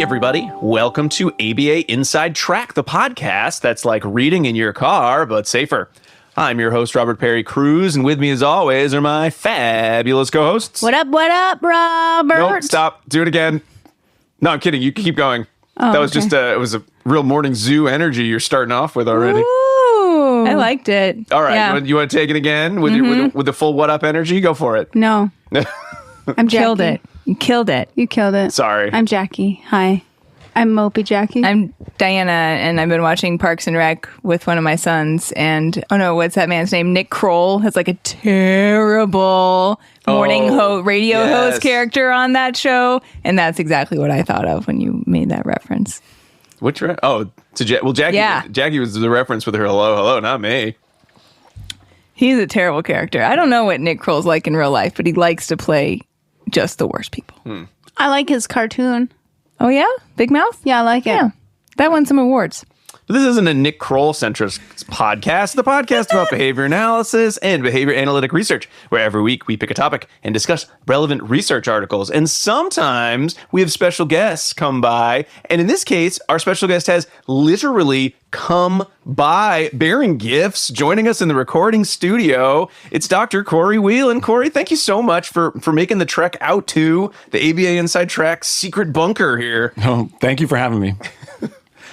everybody. Welcome to ABA Inside Track, the podcast that's like reading in your car, but safer. I'm your host, Robert Perry Cruz, and with me as always are my fabulous co-hosts. What up, Robert? Nope, stop. Do it again. No, I'm kidding. You keep going. Oh, that was okay. just it was a real morning zoo energy you're starting off with already. Ooh, I liked it. All right. Yeah. You want to take it again with with the full what up energy? Go for it. No. I'm Jackie. Killed it. You killed it. You killed it. Sorry. I'm Jackie. Hi. I'm Mopey Jackie. I'm Diana, and I've been watching Parks and Rec with one of my sons. And, oh no, what's that man's name? Nick Kroll has like a terrible morning radio host character on that show. And that's exactly what I thought of when you made that reference. Which to Jackie. Yeah. Jackie was the reference with her hello, not me. He's a terrible character. I don't know what Nick Kroll's like in real life, but he likes to play just the worst people. I like his cartoon. Oh, yeah? Big Mouth? Yeah, I like it. Yeah. That won some awards. But this isn't a Nick Kroll-centric podcast. The podcast about behavior analysis and behavior analytic research, where every week we pick a topic and discuss relevant research articles. And sometimes we have special guests come by. And in this case, our special guest has literally come by bearing gifts, joining us in the recording studio. It's Dr. Cory Whelan. Cory, thank you so much for making the trek out to the ABA Inside Track secret bunker here. Oh, thank you for having me.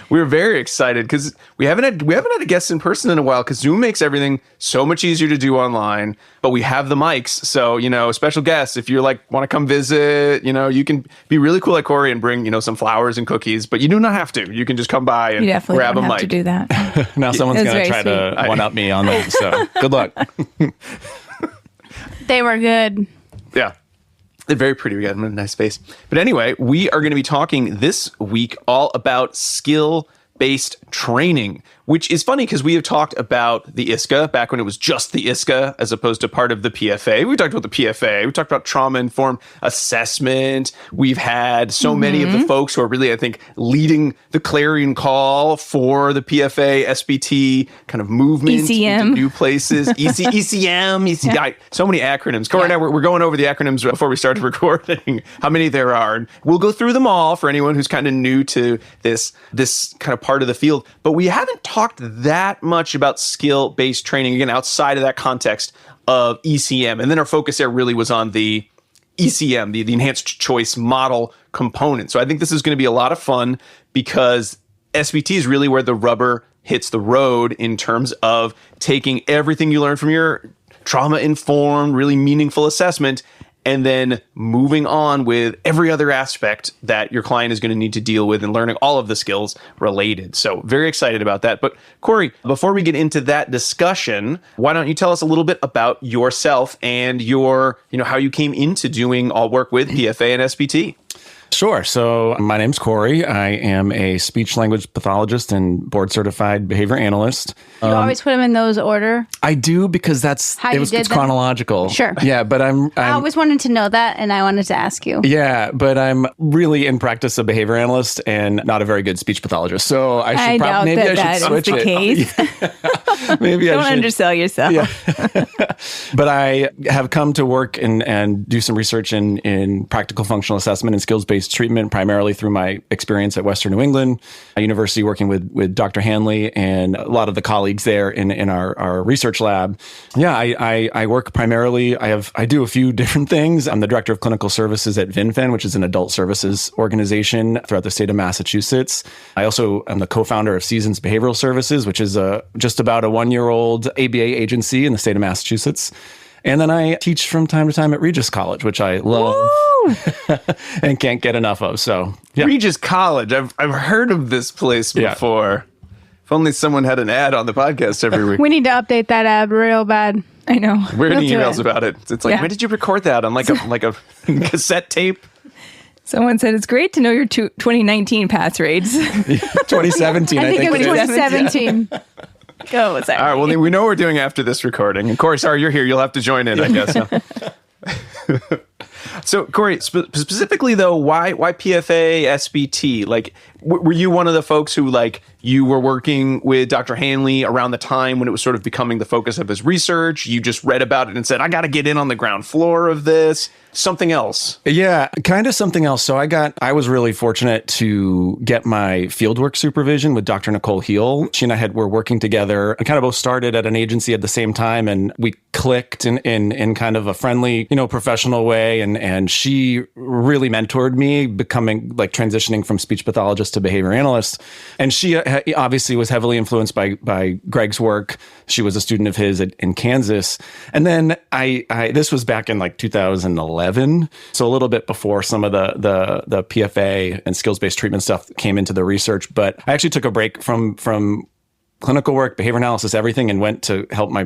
We're very excited because we haven't had a guest in person in a while because Zoom makes everything so much easier to do online, but we have the mics. So, special guests, if you're like, want to come visit, you can be really cool like Cory and bring, some flowers and cookies, but you do not have to. You can just come by and You definitely grab don't a have mic. to do that. Now someone's That's going to very try to one-up me on that, so good luck. They were good. Yeah. They're very pretty. We got them in a nice space. But anyway, we are going to be talking this week all about skill-based training, which is funny because we have talked about the ISCA back when it was just the ISCA as opposed to part of the PFA. We talked about the PFA. We talked about trauma-informed assessment. We've had so many of the folks who are really, I think, leading the clarion call for the PFA, SBT kind of movement ECM. into new places. ECM. Yeah. So many acronyms. Cory and I, we're going over the acronyms before we started recording, how many there are. And we'll go through them all for anyone who's kind of new to this kind of part of the field. But we haven't talked that much about skill-based training, again, outside of that context of ECM. And then our focus there really was on the ECM, the enhanced choice model component. So I think this is going to be a lot of fun because SBT is really where the rubber hits the road in terms of taking everything you learned from your trauma-informed, really meaningful assessment and then moving on with every other aspect that your client is going to need to deal with and learning all of the skills related. So very excited about that. But Cory, before we get into that discussion, why don't you tell us a little bit about yourself and your, how you came into doing all work with PFA and SBT? Sure. So my name's Cory. I am a speech language pathologist and board certified behavior analyst. You always put them in those order. I do because it's chronological. Sure. Yeah, but I always wanted to know that, and I wanted to ask you. Yeah, but I'm really in practice a behavior analyst and not a very good speech pathologist. So I should switch the it. Case. Maybe Don't I should undersell yourself. Yeah. But I have come to work and do some research in practical functional assessment and skills-based treatment, primarily through my experience at Western New England University, working with Dr. Hanley and a lot of the colleagues there in our research lab. Yeah, I work primarily, I do a few different things. I'm the director of clinical services at VinFen, which is an adult services organization throughout the state of Massachusetts. I also am the co-founder of Seasons Behavioral Services, which is just about a 1-year-old ABA agency in the state of Massachusetts. And then I teach from time to time at Regis College, which I love and can't get enough of. So, yeah. Regis College. I've heard of this place before. Yeah. If only someone had an ad on the podcast every week. We need to update that ad real bad. I know. We're getting emails about it. It's like, when did you record that on like a cassette tape? Someone said it's great to know your 2019 pass rates. 2017. I think it was 2017. Go, sorry. All right, well, we know what we're doing after this recording. And Cory, sorry, you're here. You'll have to join in, I guess. So, Cory, specifically, though, why PFA, SBT? Like, Were you one of the folks who, like, you were working with Dr. Hanley around the time when it was sort of becoming the focus of his research? You just read about it and said, I got to get in on the ground floor of this. Something else? Yeah, kind of something else. So I was really fortunate to get my fieldwork supervision with Dr. Nicole Heel. She and I were working together and kind of both started at an agency at the same time, and we clicked in kind of a friendly, professional way. And she really mentored me, becoming, like, transitioning from speech pathologist to behavior analyst. And she obviously was heavily influenced by Greg's work. She was a student of his in Kansas. And then this was back in like 2011. So a little bit before some of the PFA and skills-based treatment stuff came into the research. But I actually took a break from clinical work, behavior analysis, everything, and went to help my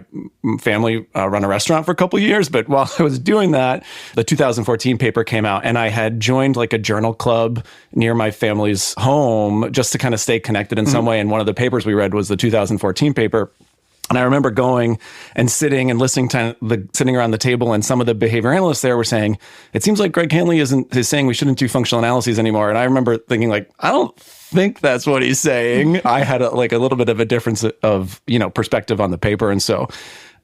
family run a restaurant for a couple of years. But while I was doing that, the 2014 paper came out, and I had joined like a journal club near my family's home just to kind of stay connected in some way. And one of the papers we read was the 2014 paper. And I remember going and sitting and listening to sitting around the table, and some of the behavior analysts there were saying, it seems like Greg Hanley is saying we shouldn't do functional analyses anymore. And I remember thinking, like, I don't think that's what he's saying. I had a little bit of a difference of, perspective on the paper. And so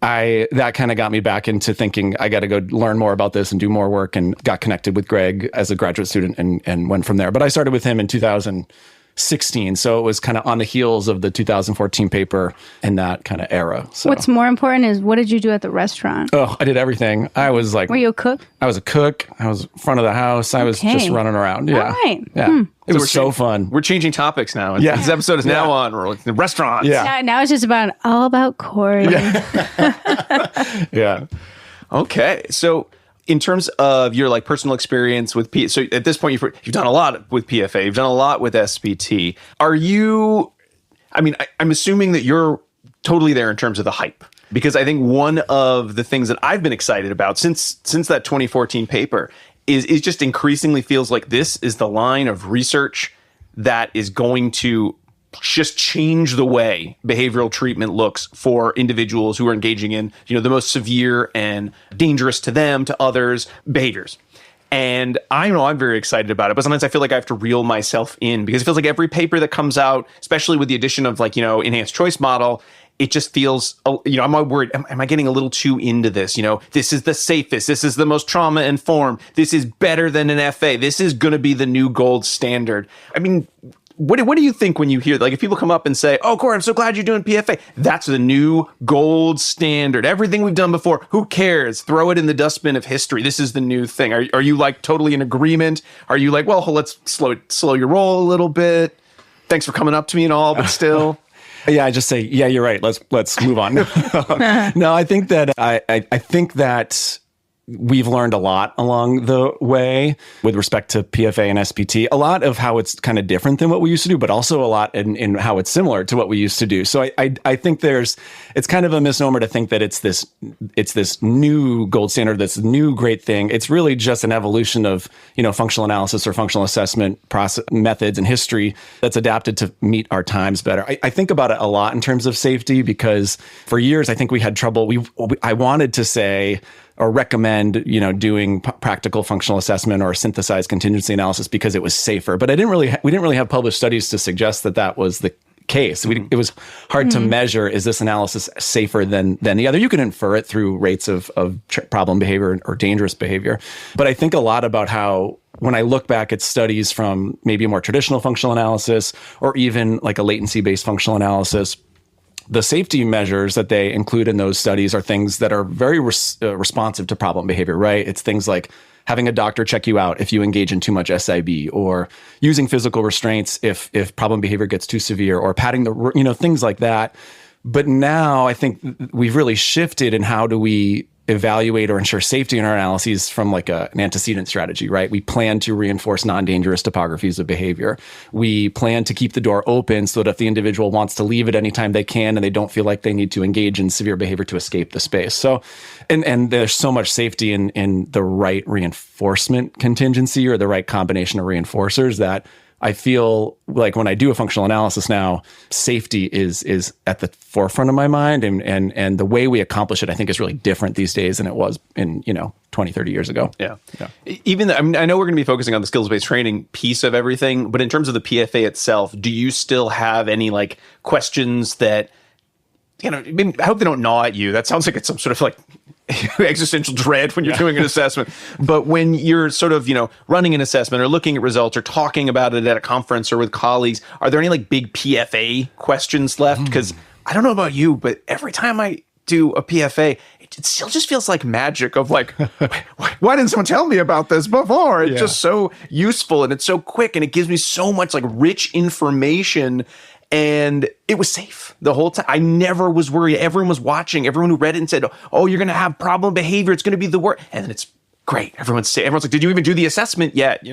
that kind of got me back into thinking, I got to go learn more about this and do more work, and got connected with Greg as a graduate student and went from there. But I started with him in 2016. So it was kind of on the heels of the 2014 paper in that kind of era. So what's more important is, what did you do at the restaurant? Oh, I did everything. I was like... Were you a cook? I was a cook. I was front of the house. I was just running around. Yeah. All right. Yeah. It was so fun. We're changing topics now. Yeah. This episode is now on restaurants. Yeah. Now it's just all about Cory. Yeah. Okay. So in terms of your personal experience with so at this point you've done a lot with PFA, you've done a lot with SBT. Are you? I'm assuming that you're totally there in terms of the hype, because I think one of the things that I've been excited about since that 2014 paper is just increasingly feels like this is the line of research that is going to just change the way behavioral treatment looks for individuals who are engaging in, the most severe and dangerous to them, to others, behaviors. And I know I'm very excited about it, but sometimes I feel like I have to reel myself in, because it feels like every paper that comes out, especially with the addition of enhanced choice model, it just feels, I'm worried, am I getting a little too into this? This is the safest, this is the most trauma-informed, this is better than an FA, this is going to be the new gold standard. What do you think when you hear, if people come up and say, oh, Cory, I'm so glad you're doing PFA. That's the new gold standard. Everything we've done before, who cares? Throw it in the dustbin of history. This is the new thing. Are you totally in agreement? Are you well, let's slow your roll a little bit? Thanks for coming up to me and all, but still. Yeah, I just say, yeah, you're right. Let's move on. No, I think that I think that we've learned a lot along the way with respect to PFA and SBT, a lot of how it's kind of different than what we used to do, but also a lot in how it's similar to what we used to do. So I think it's kind of a misnomer to think that it's this new gold standard, this new great thing. It's really just an evolution of, functional analysis or functional assessment process, methods and history that's adapted to meet our times better. I think about it a lot in terms of safety, because for years, I think we had trouble. I wanted to say, or recommend, doing practical functional assessment or synthesized contingency analysis because it was safer. But we didn't really have published studies to suggest that was the case. It was hard to measure, is this analysis safer than the other? You can infer it through rates of problem behavior or dangerous behavior. But I think a lot about how, when I look back at studies from maybe a more traditional functional analysis, or even like a latency-based functional analysis, the safety measures that they include in those studies are things that are very responsive to problem behavior, right? It's things like having a doctor check you out if you engage in too much SIB, or using physical restraints if problem behavior gets too severe, or patting things like that. But now I think we've really shifted in how do we evaluate or ensure safety in our analyses from an antecedent strategy, right? We plan to reinforce non-dangerous topographies of behavior. We plan to keep the door open so that if the individual wants to leave at any time they can, and they don't feel like they need to engage in severe behavior to escape the space. So, and there's so much safety in the right reinforcement contingency, or the right combination of reinforcers, that I feel like when I do a functional analysis now, safety is at the forefront of my mind. And the way we accomplish it, I think, is really different these days than it was in, 20, 30 years ago. Yeah. Even I know we're going to be focusing on the skills-based training piece of everything, but in terms of the PFA itself, do you still have any like questions that, I hope they don't gnaw at you. That sounds like it's some sort of like existential dread when you're doing an assessment. But when you're sort of, running an assessment or looking at results or talking about it at a conference or with colleagues, are there any like big PFA questions left? Because I don't know about you, but every time I do a PFA, it still just feels like magic of like, why didn't someone tell me about this before? It's just so useful and it's so quick and it gives me so much like rich information. And it was safe the whole time. I never was worried. Everyone was watching. Everyone who read it and said, oh, you're going to have problem behavior. It's going to be the worst. And then it's great. Everyone's like, did you even do the assessment yet?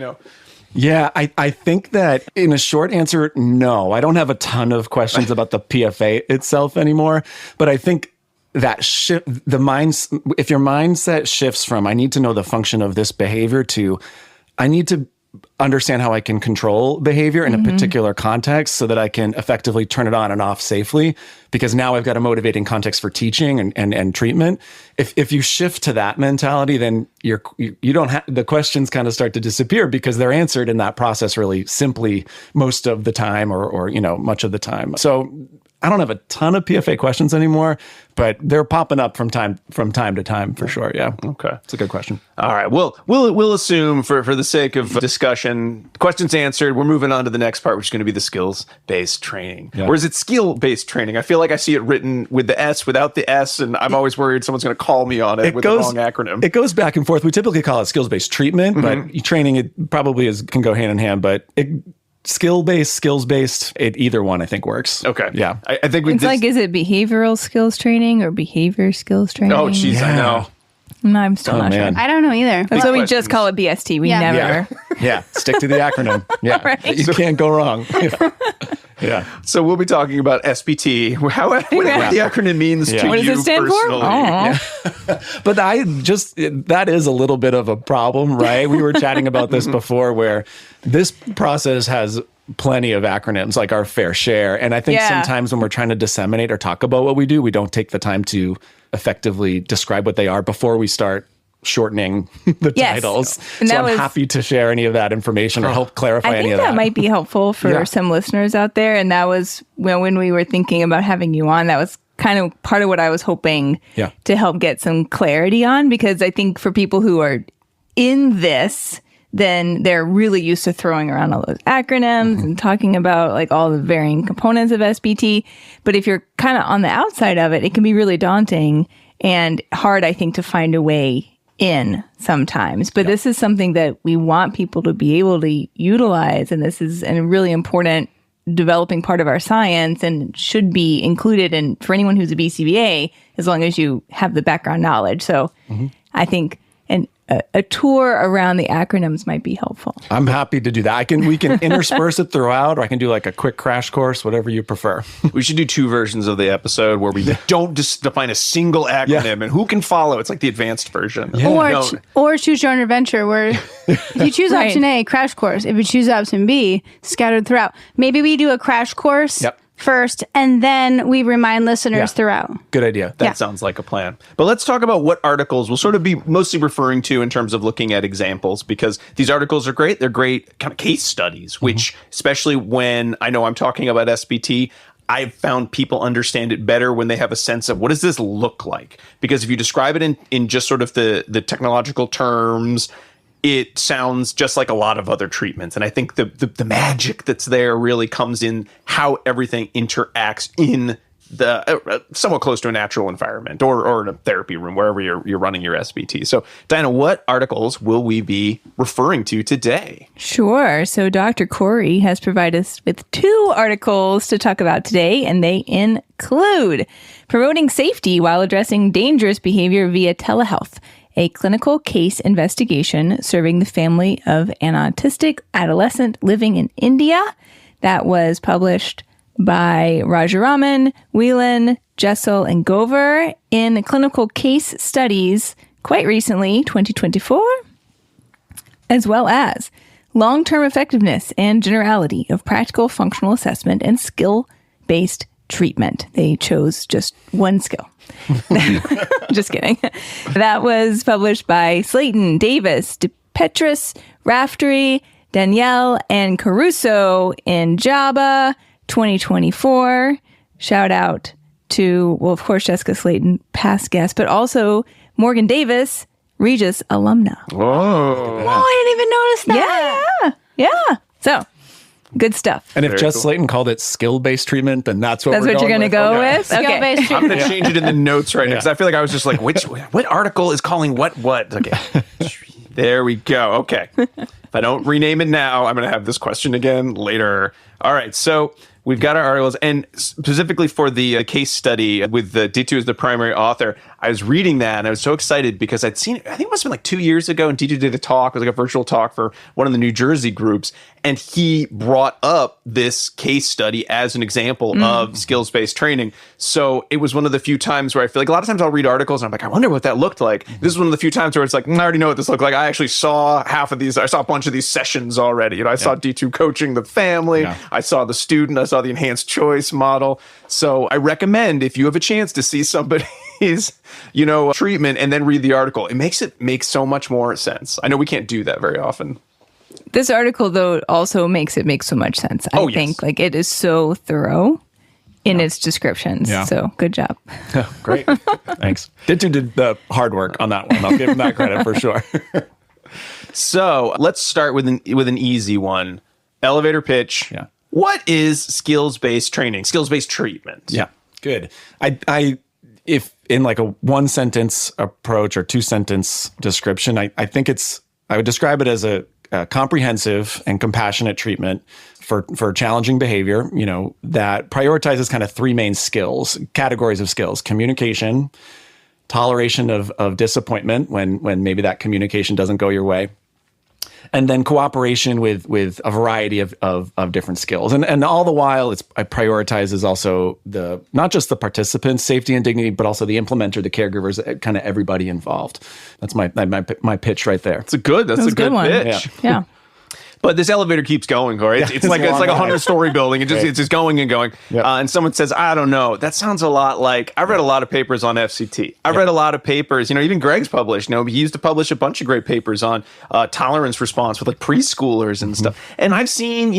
Yeah, I think that in a short answer, no. I don't have a ton of questions about the PFA itself anymore. But I think that if your mindset shifts from, I need to know the function of this behavior to, I need to understand how I can control behavior in a particular context so that I can effectively turn it on and off safely, because now I've got a motivating context for teaching and treatment. If you shift to that mentality, then you don't have, the questions kind of start to disappear because they're answered in that process really simply most of the time or much of the time. So I don't have a ton of PFA questions anymore, but they're popping up from time to time for sure. Yeah. Okay. It's a good question. All right. Well, we'll assume for the sake of discussion, questions answered, we're moving on to the next part, which is going to be the skills-based training. Yeah. Or is it skill-based training? I feel like I see it written with the S, without the S, and I'm always worried someone's going to call me on it with the wrong acronym. It goes back and forth. We typically call it skills-based treatment, but training, it probably can go hand in hand, but skill-based, skills-based, either one I think works. Okay. Yeah. I think is it behavioral skills training or behavior skills training? Oh, geez, yeah. I know. No, I'm still not man. sure. I don't know either. That's why we just call it BST. We never. Yeah. Stick to the acronym. Yeah. Right. You can't go wrong. Yeah. So we'll be talking about SBT. What the acronym means to you What does it stand personally. For? But that is a little bit of a problem, right? We were chatting about this before, where this process has plenty of acronyms, like our fair share. And I think sometimes when we're trying to disseminate or talk about what we do, we don't take the time to effectively describe what they are before we start shortening the titles. And so I'm happy to share any of that information or help clarify any of that. I think that might be helpful for some listeners out there. And that was when we were thinking about having you on, that was kind of part of what I was hoping to help get some clarity on, because I think for people who are in this, then they're really used to throwing around all those acronyms and talking about like all the varying components of SBT. But if you're kind of on the outside of it, it can be really daunting and hard, I think, to find a way in sometimes. But this is something that we want people to be able to utilize. And this is a really important developing part of our science and should be included in for anyone who's a BCBA, as long as you have the background knowledge. So I think a tour around the acronyms might be helpful. I'm happy to do that. We can intersperse it throughout, or I can do like a quick crash course, whatever you prefer. We should do 2 versions of the episode where we don't just define a single acronym and who can follow. It's like the advanced version. Yeah. Or choose your own adventure, where if you choose option A, crash course. If you choose option B, scattered throughout. Maybe we do a crash course first, and then we remind listeners throughout. Good idea. That sounds like a plan. But let's talk about what articles we'll sort of be mostly referring to in terms of looking at examples, because these articles are great. They're great kind of case studies, which especially when I know I'm talking about SBT, I've found people understand it better when they have a sense of what does this look like? Because if you describe it in just sort of the technological terms, it sounds just like a lot of other treatments. And I think the magic that's there really comes in how everything interacts in the somewhat close to a natural environment or in a therapy room, wherever you're running your SBT. So, Diana, what articles will we be referring to today? Sure. So Dr. Cory has provided us with 2 articles to talk about today, and they include Promoting Safety While Addressing Dangerous Behavior Via Telehealth, a clinical case investigation serving the family of an autistic adolescent living in India. That was published by Rajaraman, Whelan, Jessel, and Gover in Clinical Case Studies quite recently, 2024, as well as long-term effectiveness and generality of practical functional assessment and skill-based treatment. They chose just one skill. Just kidding. That was published by Slayton, Davis, DePetris, Raftery, Danielle, and Caruso in JABA 2024. Shout out to, well, of course, Jessica Slayton, past guest, but also Morgan Davis, Regis alumna. Whoa. Oh, I didn't even notice that. Yeah. So, good stuff. And if Very Jess cool. Slayton called it skill-based treatment, then that's what That's we're what you're going to go with? Okay. Skill-based I'm treatment. going to change it in the notes right now because I feel like I was just like, what article is calling what? Okay. There we go. Okay. If I don't rename it now, I'm going to have this question again later. All right. So we've got our articles, and specifically for the case study with the D2 as the primary author, I was reading that and I was so excited because I'd seen it, I think it must have been like 2 years ago, and D2 did a talk, it was like a virtual talk for one of the New Jersey groups, and he brought up this case study as an example of skills-based training. So it was one of the few times where I feel like a lot of times I'll read articles and I'm like, I wonder what that looked like. This is one of the few times where it's like, I already know what this looked like. I actually saw half of these. I saw a bunch of these sessions already. You know, I saw D2 coaching the family. Yeah. I saw the student. I saw the enhanced choice model. So I recommend if you have a chance to see somebody's, treatment and then read the article, it makes so much more sense. I know we can't do that very often. This article, though, also makes it make so much sense. I think like it is so thorough in its descriptions. Yeah. So good job. Great. Thanks. D2 did the hard work on that one. I'll give him that credit for sure. So let's start with an easy one. Elevator pitch. Yeah. What is skills-based training? Skills-based treatment? Yeah. Good. If in like a one sentence approach or 2-sentence description, I think I would describe it as a comprehensive and compassionate treatment for challenging behavior, that prioritizes kind of 3 main categories of skills: communication, toleration of disappointment when maybe that communication doesn't go your way, and then cooperation with a variety of different skills. And all the while, it prioritizes also not just the participants' safety and dignity, but also the implementer, the caregivers, kind of everybody involved. That's my pitch right there. That's a good one. pitch. Yeah. But this elevator keeps going, Cory. It's like a 100-story building. It's just going and going. Yep. And someone says, I don't know. That sounds a lot like, I've read a lot of papers on FCT. I've read a lot of papers, even Greg's published. He used to publish a bunch of great papers on tolerance response with like preschoolers and stuff. And I've seen,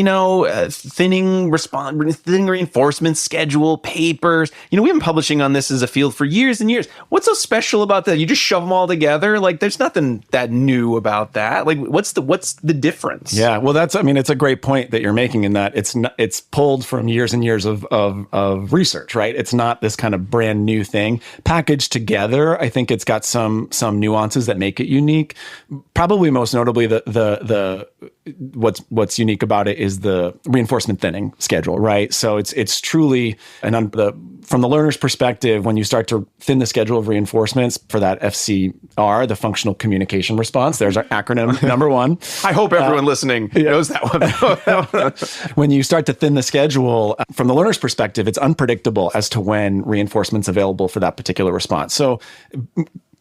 thinning reinforcement schedule papers. We've been publishing on this as a field for years and years. What's so special about that? You just shove them all together? Like, there's nothing that new about that. Like, what's the difference? Yeah, well, it's a great point that you're making in that it's pulled from years and years of research, right? It's not this kind of brand new thing packaged together. I think it's got some nuances that make it unique. Probably most notably, what's unique about it is the reinforcement thinning schedule, right? So it's truly from the learner's perspective, when you start to thin the schedule of reinforcements for that FCR, the functional communication response, there's our acronym number 1. I hope everyone listening knows that one. When you start to thin the schedule, from the learner's perspective, it's unpredictable as to when reinforcement's available for that particular response. So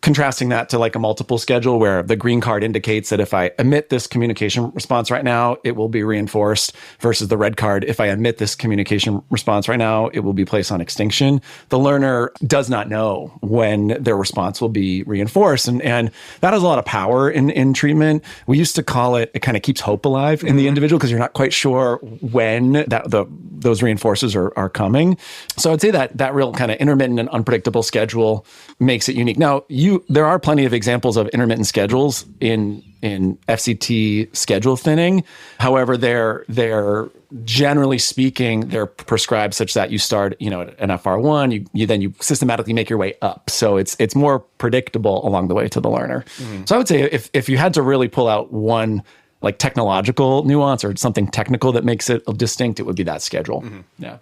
contrasting that to like a multiple schedule where the green card indicates that if I emit this communication response right now, it will be reinforced, versus the red card, if I emit this communication response right now, it will be placed on extinction. The learner does not know when their response will be reinforced. And that has a lot of power in treatment. We used to call it kind of keeps hope alive in the individual because you're not quite sure when those reinforcers are coming. So I'd say that real kind of intermittent and unpredictable schedule makes it unique. Now, there are plenty of examples of intermittent schedules in FCT schedule thinning. However, they're generally speaking, they're prescribed such that you start, at an FR1, you systematically make your way up. So it's more predictable along the way to the learner. Mm-hmm. So I would say if you had to really pull out one like technological nuance or something technical that makes it distinct, it would be that schedule. Mm-hmm. Yeah.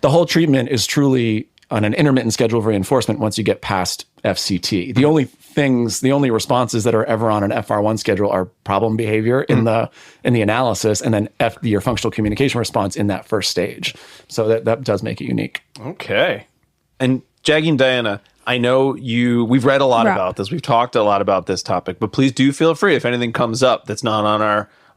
The whole treatment is truly on an intermittent schedule of reinforcement once you get past FCT. The only responses that are ever on an FR1 schedule are problem behavior in the analysis, and then your functional communication response in that first stage. So that does make it unique. Okay. And Jackie and Diana, I know we've read a lot about this. We've talked a lot about this topic, but please do feel free if anything comes up that's not on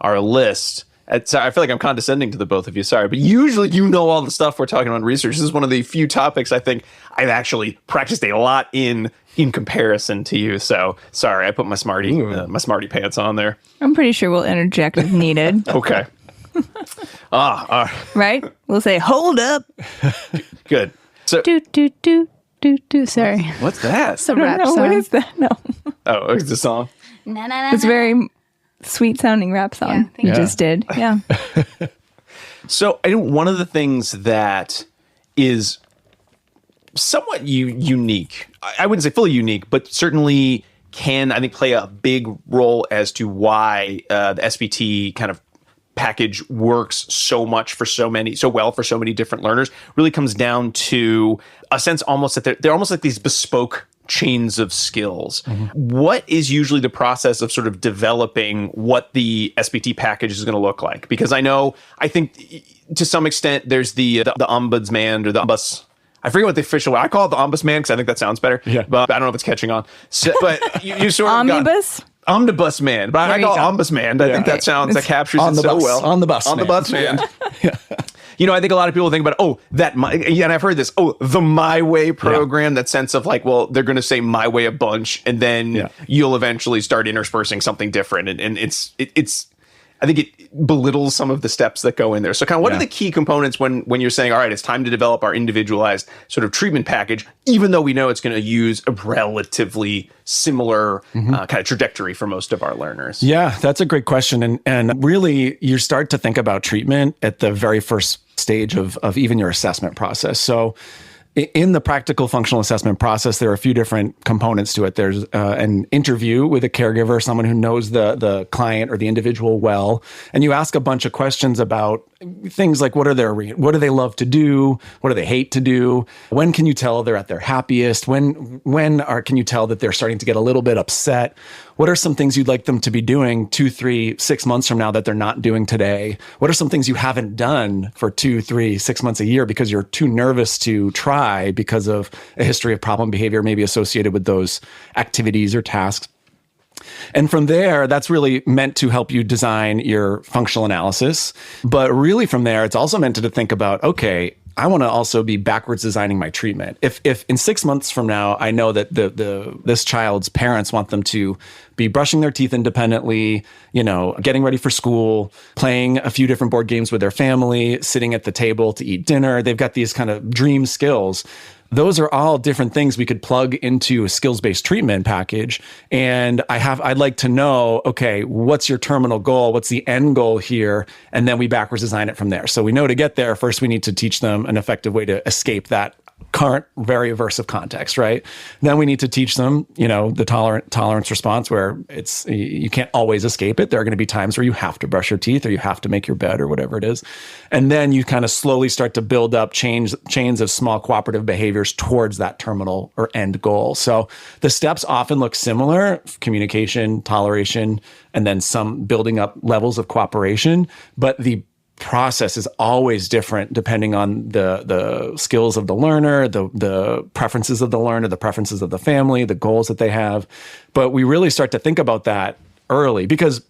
our list. Sorry, I feel like I'm condescending to the both of you. Sorry, but usually you know all the stuff we're talking about in research. This is one of the few topics I think I've actually practiced a lot in comparison to you. So sorry, I put my smarty pants on there. I'm pretty sure we'll interject if needed. Okay. Right? We'll say, hold up. Good. So Sorry. what's that? It's a rap No, song. what is that? No. Oh, it's a song. It's a very sweet sounding rap song. Yeah, You just did. Yeah. So I think one of the things that is somewhat unique, I wouldn't say fully unique, but certainly can, I think, play a big role as to why the SBT kind of package works so well for so many different learners, really comes down to a sense almost that they're almost like these bespoke chains of skills. Mm-hmm. What is usually the process of sort of developing what the SBT package is going to look like? Because I think to some extent there's the ombudsman or the ombus. I forget what the official. I call it the ombudsman because I think that sounds better. Yeah. But I don't know if it's catching on. So, but you sort of Omnibus. Omnibus man, but I call it ombudsman. I think that sounds that captures it so well. On the bus, on man. the bus man. Yeah. I think a lot of people think about and I've heard this. The My Way program. That sense of like, well, they're going to say My Way a bunch, and then you'll eventually start interspersing something different, and it's. I think it belittles some of the steps that go in there. So kind of what are the key components when you're saying, all right, it's time to develop our individualized sort of treatment package, even though we know it's going to use a relatively similar kind of trajectory for most of our learners? Yeah, that's a great question. And really, you start to think about treatment at the very first stage of even your assessment process. So in the practical functional assessment process, there are a few different components to it. There's an interview with a caregiver, someone who knows the client or the individual well, and you ask a bunch of questions about things like what do they love to do, what do they hate to do, when can you tell they're at their happiest, when can you tell that they're starting to get a little bit upset, what are some things you'd like them to be doing 2, 3, 6 months from now that they're not doing today, what are some things you haven't done for 2, 3, 6 months, a year because you're too nervous to try because of a history of problem behavior maybe associated with those activities or tasks. And from there, that's really meant to help you design your functional analysis. But really from there, it's also meant to think about, okay, I want to also be backwards designing my treatment. If in 6 months from now, I know that this child's parents want them to be brushing their teeth independently, getting ready for school, playing a few different board games with their family, sitting at the table to eat dinner, they've got these kind of dream skills. Those are all different things we could plug into a skills-based treatment package. And I'd like to know, okay, what's your terminal goal? What's the end goal here? And then we backwards design it from there. So we know to get there, first we need to teach them an effective way to escape that current very aversive context, right? Then we need to teach them, the tolerance response where you can't always escape it. There are going to be times where you have to brush your teeth or you have to make your bed or whatever it is. And then you kind of slowly start to build up chains of small cooperative behaviors towards that terminal or end goal. So the steps often look similar: communication, toleration, and then some building up levels of cooperation. But the process is always different depending on the skills of the learner, the preferences of the learner, the preferences of the family, the goals that they have. But we really start to think about that early, because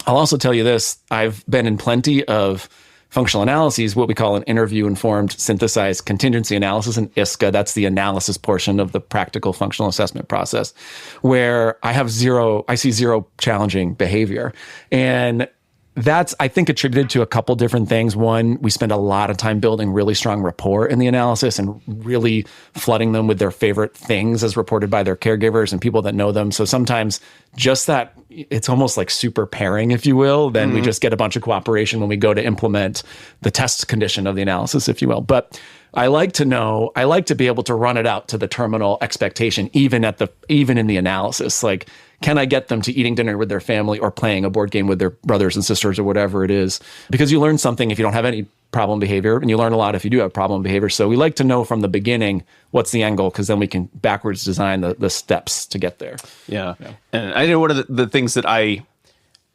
I'll also tell you this, I've been in plenty of functional analyses, what we call an interview-informed synthesized contingency analysis, an ISCA. That's the analysis portion of the practical functional assessment process, where I see zero challenging behavior. And that's, I think, attributed to a couple different things. One, we spend a lot of time building really strong rapport in the analysis and really flooding them with their favorite things as reported by their caregivers and people that know them. So sometimes just that, it's almost like super pairing, if you will. Then we just get a bunch of cooperation when we go to implement the test condition of the analysis, if you will. But I like to be able to run it out to the terminal expectation, even in the analysis. Like, can I get them to eating dinner with their family or playing a board game with their brothers and sisters or whatever it is? Because you learn something if you don't have any problem behavior, and you learn a lot if you do have problem behavior. So we like to know from the beginning what's the end goal, because then we can backwards design the steps to get there. Yeah. And I know one of the things that I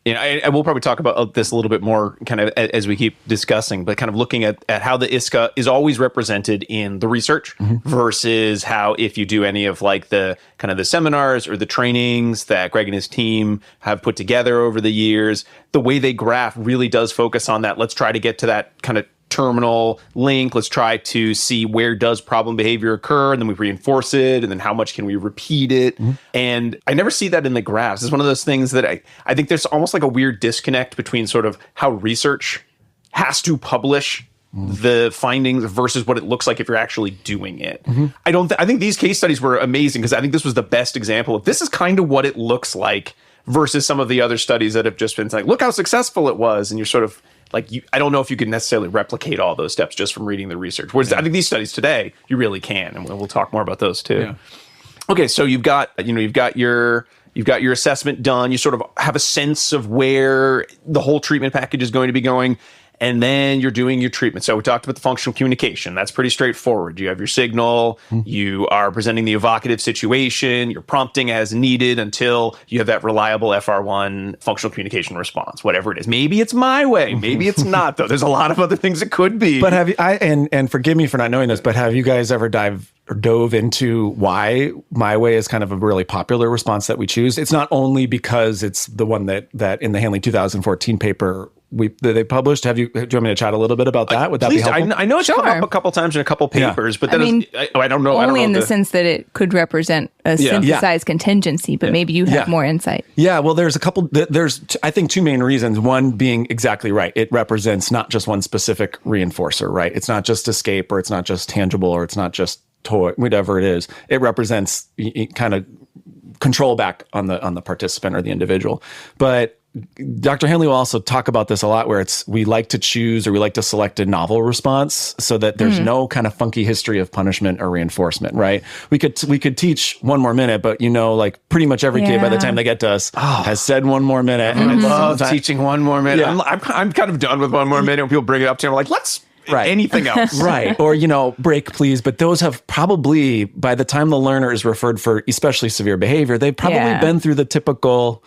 And we'll probably talk about this a little bit more kind of as we keep discussing, but kind of looking at how the ISCA is always represented in the research versus how if you do any of like the kind of the seminars or the trainings that Greg and his team have put together over the years, the way they graph really does focus on that. Let's try to get to that kind of terminal link. Let's try to see where does problem behavior occur, and then we reinforce it, and then how much can we repeat it. And I never see that in the graphs. It's one of those things that I think there's almost like a weird disconnect between sort of how research has to publish the findings versus what it looks like if you're actually doing it. I think these case studies were amazing because I think this was the best example of this is kind of what it looks like versus some of the other studies that have just been like, look how successful it was, and you're sort of like, I don't know if you can necessarily replicate all those steps just from reading the research. Whereas I think these studies today, you really can, and we'll talk more about those too. Yeah. Okay, so you've got your assessment done. You sort of have a sense of where the whole treatment package is going to be going, and then you're doing your treatment. So we talked about the functional communication. That's pretty straightforward. You have your signal. You are presenting the evocative situation. You're prompting as needed until you have that reliable FR1 functional communication response, whatever it is. Maybe it's my way. Maybe it's not, though. There's a lot of other things it could be. But have you, and forgive me for not knowing this, but have you guys ever dove into why my way is kind of a really popular response that we choose? It's not only because it's the one that in the Hanley 2014 paper they published. Do you want me to chat a little bit about that? Would that be helpful? I know it's come up a couple times in a couple papers, but then I don't know. Only in the sense that it could represent a synthesized contingency, but maybe you have more insight. Yeah, well, there's I think two main reasons. One being exactly right. It represents not just one specific reinforcer, right? It's not just escape, or it's not just tangible, or it's not just toy, whatever it is. It represents kind of control back on the participant or the individual. But Dr. Hanley will also talk about this a lot, where we like to choose or we like to select a novel response so that there's no kind of funky history of punishment or reinforcement, right? We could teach 1 more minute, but like pretty much every kid by the time they get to us has said 1 more minute. And I love teaching 1 more minute. Yeah. I'm kind of done with 1 more minute when people bring it up to me. I'm like, let's anything else. Right. Or, break, please. But those have probably, by the time the learner is referred for especially severe behavior, they've probably been through the typical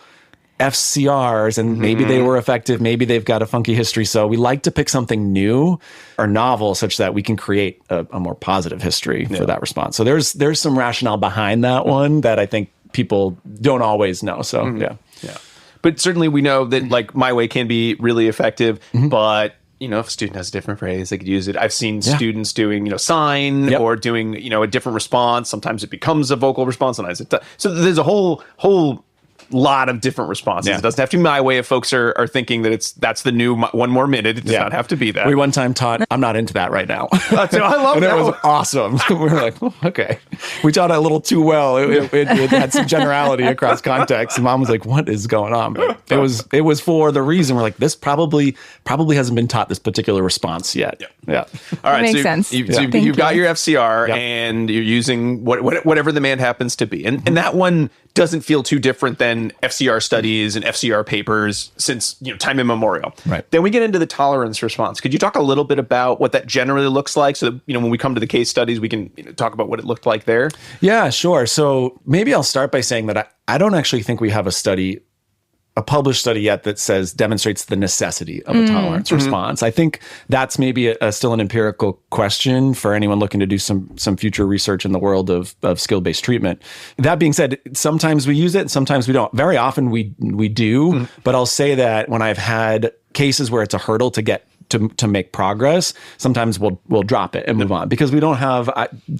FCRs, and maybe they were effective, maybe they've got a funky history. So we like to pick something new or novel such that we can create a more positive history for that response. So there's some rationale behind that one that I think people don't always know. So yeah. But certainly we know that like my way can be really effective, but if a student has a different phrase, they could use it. I've seen students doing, sign or doing, a different response. Sometimes it becomes a vocal response. Sometimes it does. So there's a whole lot of different responses. It doesn't have to be my way if folks are thinking that that's the new 1 more minute. It does not have to be that. We one time taught, I'm not into that right now. I love and that. It was awesome. We were like, okay. We taught it a little too well. It had some generality across context. And Mom was like, what is going on? But it was for the reason we're like, this probably hasn't been taught this particular response yet. Yeah. All right. Makes sense. You've got your FCR and you're using whatever the man happens to be. And that one doesn't feel too different than FCR studies and FCR papers since time immemorial. Right. Then we get into the tolerance response. Could you talk a little bit about what that generally looks like, so that when we come to the case studies, we can talk about what it looked like there? Yeah, sure. So maybe I'll start by saying that I don't actually think we have a published study yet that demonstrates the necessity of a tolerance response. I think that's maybe still an empirical question for anyone looking to do some future research in the world of skill-based treatment. That being said, sometimes we use it, sometimes we don't. Very often we do, but I'll say that when I've had cases where it's a hurdle to get to make progress, sometimes we'll drop it and move on, because we don't have,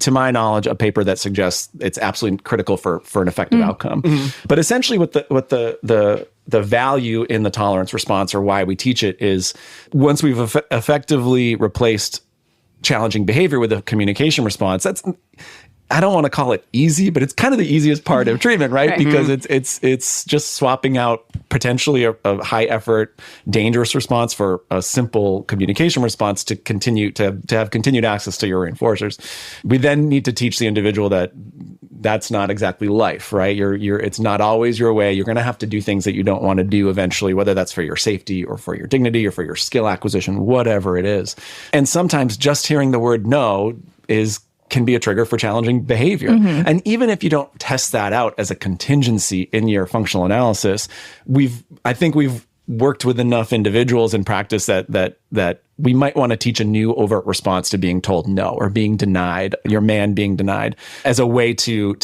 to my knowledge, a paper that suggests it's absolutely critical for an effective outcome. But essentially, what the value in the tolerance response, or why we teach it, is once we've effectively replaced challenging behavior with a communication response, I don't want to call it easy, but it's kind of the easiest part of treatment, right? Because it's just swapping out potentially a high effort, dangerous response for a simple communication response to continue to have continued access to your reinforcers. We then need to teach the individual that that's not exactly life, right? It's not always your way. You're going to have to do things that you don't want to do eventually, whether that's for your safety or for your dignity or for your skill acquisition, whatever it is. And sometimes just hearing the word no can be a trigger for challenging behavior. And even if you don't test that out as a contingency in your functional analysis, I think we've worked with enough individuals in practice that we might want to teach a new overt response to being told no or being denied, your man being denied, as a way to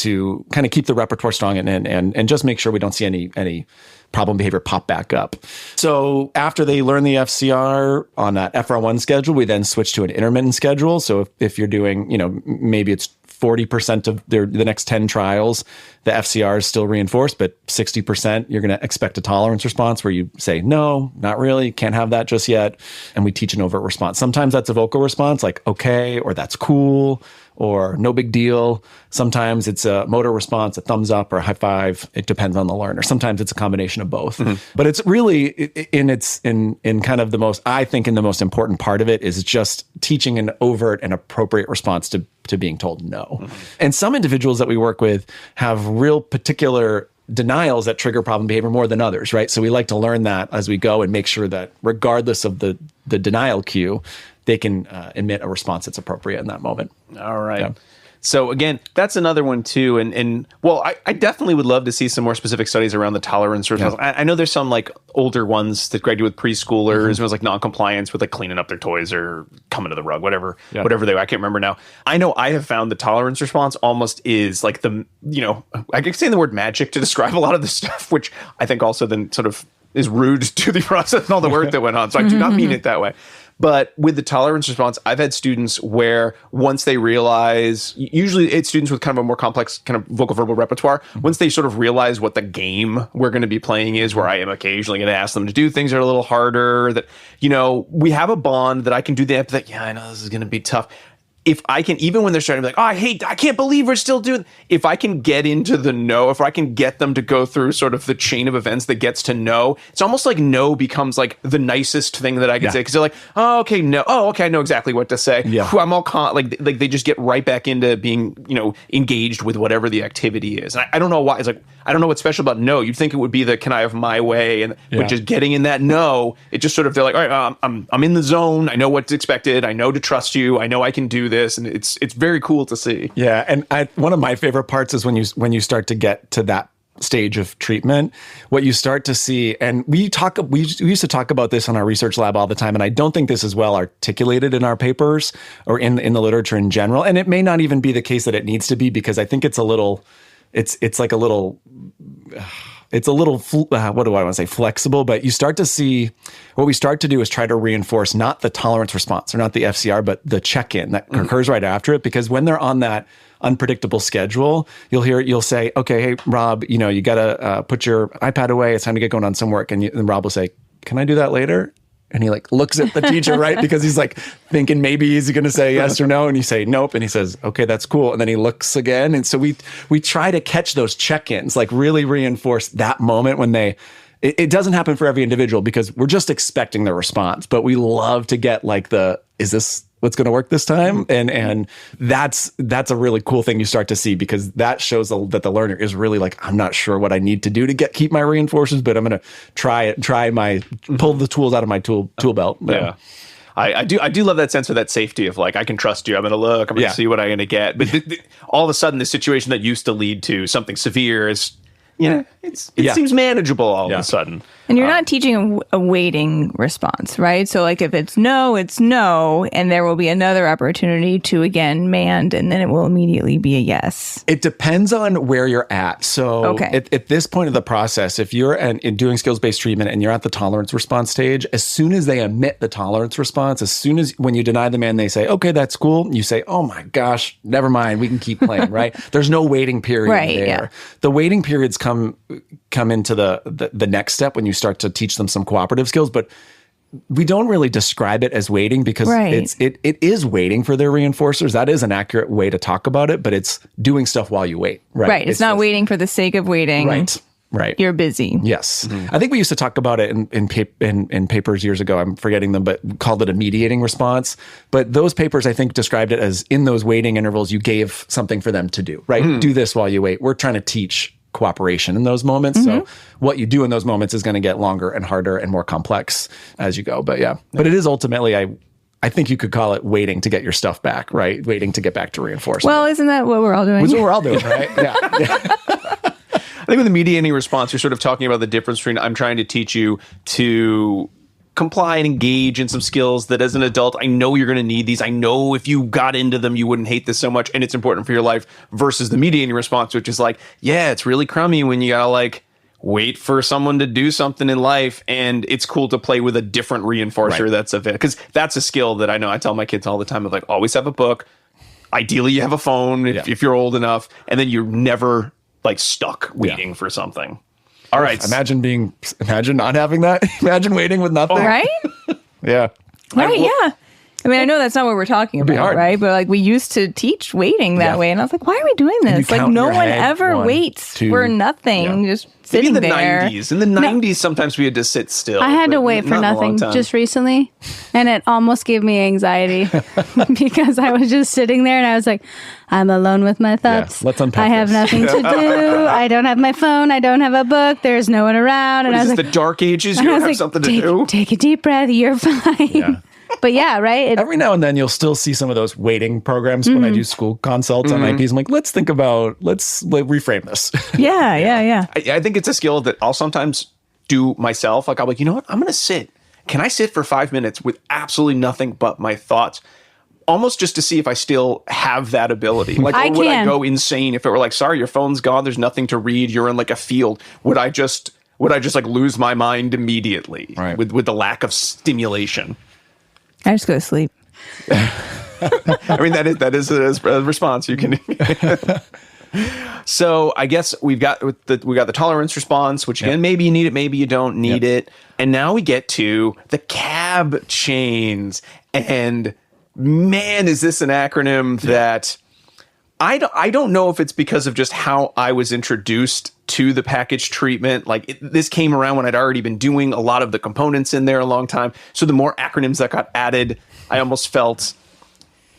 kind of keep the repertoire strong and just make sure we don't see any problem behavior pop back up. So after they learn the FCR on that FR1 schedule, we then switch to an intermittent schedule. So if you're doing, maybe it's 40% of the next 10 trials, the FCR is still reinforced, but 60%, you're going to expect a tolerance response where you say, no, not really, can't have that just yet. And we teach an overt response. Sometimes that's a vocal response, like, okay, or that's cool, or no big deal. Sometimes it's a motor response, a thumbs up or a high five. It depends on the learner. Sometimes it's a combination of both. Mm-hmm. But it's really in kind of the most, I think in the most important part of it is just teaching an overt and appropriate response to being told no. Mm-hmm. And some individuals that we work with have real particular denials that trigger problem behavior more than others, right? So we like to learn that as we go and make sure that regardless of the denial cue, they can emit a response that's appropriate in that moment. All right. Yeah. So again, that's another one too. And well, I definitely would love to see some more specific studies around the tolerance response. Yeah. I know there's some like older ones that Greg did with preschoolers. Mm-hmm. It was like non-compliance with like cleaning up their toys or coming to the rug, whatever they were. I can't remember now. I know I have found the tolerance response almost is like I keep saying the word magic to describe a lot of this stuff, which I think also then sort of is rude to the process and all the work that went on. So I do not mean it that way. But with the tolerance response, I've had students where once they realize, usually it's students with kind of a more complex kind of vocal verbal repertoire, once they sort of realize what the game we're going to be playing is, where I am occasionally going to ask them to do things that are a little harder, that, we have a bond that I can do the empathy. Yeah, I know this is going to be tough. If I can, even when they're starting to be like, I can't believe we're still doing, if I can get into the no, if I can get them to go through sort of the chain of events that gets to no, it's almost like no becomes like the nicest thing that I can say. Because they're like, oh, okay, no. Oh, okay, I know exactly what to say. Yeah. I'm all like they just get right back into being, engaged with whatever the activity is. And I don't know why. It's like, I don't know what's special about no. You'd think it would be the, can I have my way? But just getting in that no, it just sort of, they're like, all right, I'm in the zone. I know what's expected. I know to trust you. I know I can do this, and it's very cool to see. Yeah, and one of my favorite parts is when you start to get to that stage of treatment, what you start to see, and we used to talk about this in our research lab all the time, and I don't think this is well articulated in our papers or in the literature in general, and it may not even be the case that it needs to be, because I think it's a little, what do I want to say, flexible, but you start to see, what we start to do is try to reinforce not the tolerance response or not the FCR, but the check-in that occurs right after it. Because when they're on that unpredictable schedule, you'll say, okay, hey, Rob, you got to put your iPad away. It's time to get going on some work. And Rob will say, can I do that later? And he like looks at the teacher, right? Because he's like thinking maybe he's going to say yes or no. And you say nope. And he says, okay, that's cool. And then he looks again. And so we try to catch those check-ins, like really reinforce that moment when it doesn't happen for every individual because we're just expecting the response. But we love to get like is this what's going to work this time? And that's a really cool thing you start to see, because that shows that the learner is really like, I'm not sure what I need to do to keep my reinforcers, but I'm going to pull the tools out of my tool belt. Yeah. I do love that sense of that safety of like, I can trust you. I'm going to look, I'm going to see what I'm going to get. But all of a sudden, the situation that used to lead to something severe is, it seems manageable all of a sudden. And you're not teaching a waiting response, right? So like if it's no, and there will be another opportunity to again mand, and then it will immediately be a yes. It depends on where you're at. So at this point of the process, if you're in doing skills-based treatment and you're at the tolerance response stage, as soon as they emit the tolerance response, as soon as when you deny the mand, they say, okay, that's cool. You say, oh my gosh, never mind, we can keep playing, right? There's no waiting period there. Yeah. The waiting periods come into the next step when you start to teach them some cooperative skills, but we don't really describe it as waiting because it is waiting for their reinforcers. That is an accurate way to talk about it, but it's doing stuff while you wait. Right. It's not waiting for the sake of waiting. Right. You're busy. Yes. Mm-hmm. I think we used to talk about it in papers years ago. I'm forgetting them, but called it a mediating response. But those papers, I think, described it as in those waiting intervals, you gave something for them to do, right? Mm-hmm. Do this while you wait. We're trying to teach cooperation in those moments. Mm-hmm. So what you do in those moments is going to get longer and harder and more complex as you go. But but it is ultimately, I think you could call it waiting to get your stuff back, right? Waiting to get back to reinforcement. Well, isn't that what we're all doing? That's what we're all doing, right? Yeah. I think with the mediating response, you're sort of talking about the difference between I'm trying to teach you to comply and engage in some skills that as an adult, I know you're going to need these. I know if you got into them, you wouldn't hate this so much and it's important for your life, versus the mediating response, which is like, yeah, it's really crummy when you gotta like wait for someone to do something in life, and it's cool to play with a different reinforcer that's of it. Because that's a skill that I know I tell my kids all the time of like, always have a book. Ideally, you have a phone if you're old enough, and then you're never like stuck waiting for something. All right. Imagine not having that. Imagine waiting with nothing. Right? Yeah. Right, yeah. I mean, I know that's not what we're talking about, right? But like we used to teach waiting that way. And I was like, why are we doing this? Like no one ever waits for nothing. Just sitting Maybe in the there. 90s. In the 90s, sometimes we had to sit still. I had to wait for nothing just recently. And it almost gave me anxiety because I was just sitting there and I was like, I'm alone with my thoughts. Let's unpack I have nothing to do. I don't have my phone. I don't have a book. There's no one around. And I was like, the dark ages? You don't have something to do? Take a deep breath. You're fine. Yeah. But yeah, right? Every now and then you'll still see some of those waiting programs when I do school consults on IPs. I'm like, let's reframe this. Yeah. I think it's a skill that I'll sometimes do myself. Like, I'll be like, you know what? I'm going to sit. Can I sit for 5 minutes with absolutely nothing but my thoughts? Almost just to see if I still have that ability. Like, or would I go insane if it were like, sorry, your phone's gone. There's nothing to read. You're in like a field. Would I just like lose my mind immediately with the lack of stimulation? I just go to sleep. I mean, that is a response you can. So I guess we got the tolerance response, which again, maybe you need it, maybe you don't need it. And now we get to the CAB chains. And man, is this an acronym that I don't know if it's because of just how I was introduced to the package treatment. Like this came around when I'd already been doing a lot of the components in there a long time. So the more acronyms that got added, I almost felt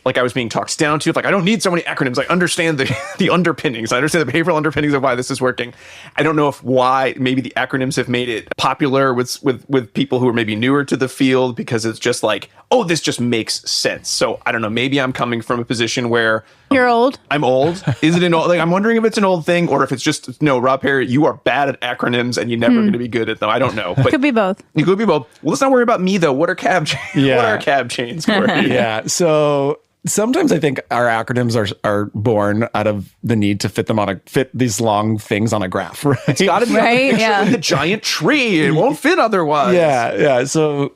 like I was being talked down to. Like, I don't need so many acronyms. I understand the underpinnings. I understand the behavioral underpinnings of why this is working. I don't know why maybe the acronyms have made it popular with people who are maybe newer to the field, because it's just like, oh, this just makes sense. So I don't know. Maybe I'm coming from a position where you're old. I'm old. Is it an old? Like, I'm wondering if it's an old thing or if it's just no. Rob Perry, you are bad at acronyms and you're never going to be good at them. I don't know. But could be both. You could be both. Well, let's not worry about me though. What are CAB chains? What are CAB chains? Cory? Yeah. So sometimes I think our acronyms are born out of the need to fit these long things on a graph, right? It's got to be like a giant tree. It won't fit otherwise. Yeah. So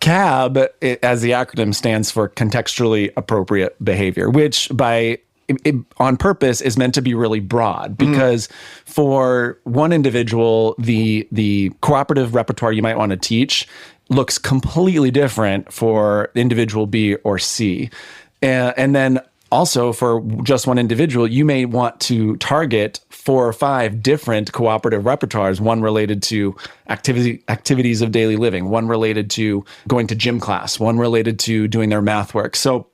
CAB, as the acronym, stands for contextually appropriate behavior, which on purpose is meant to be really broad, because for one individual, the cooperative repertoire you might want to teach looks completely different for individual B or C. And then also for just one individual, you may want to target 4 or 5 different cooperative repertoires, one related to activities of daily living, one related to going to gym class, one related to doing their math work. So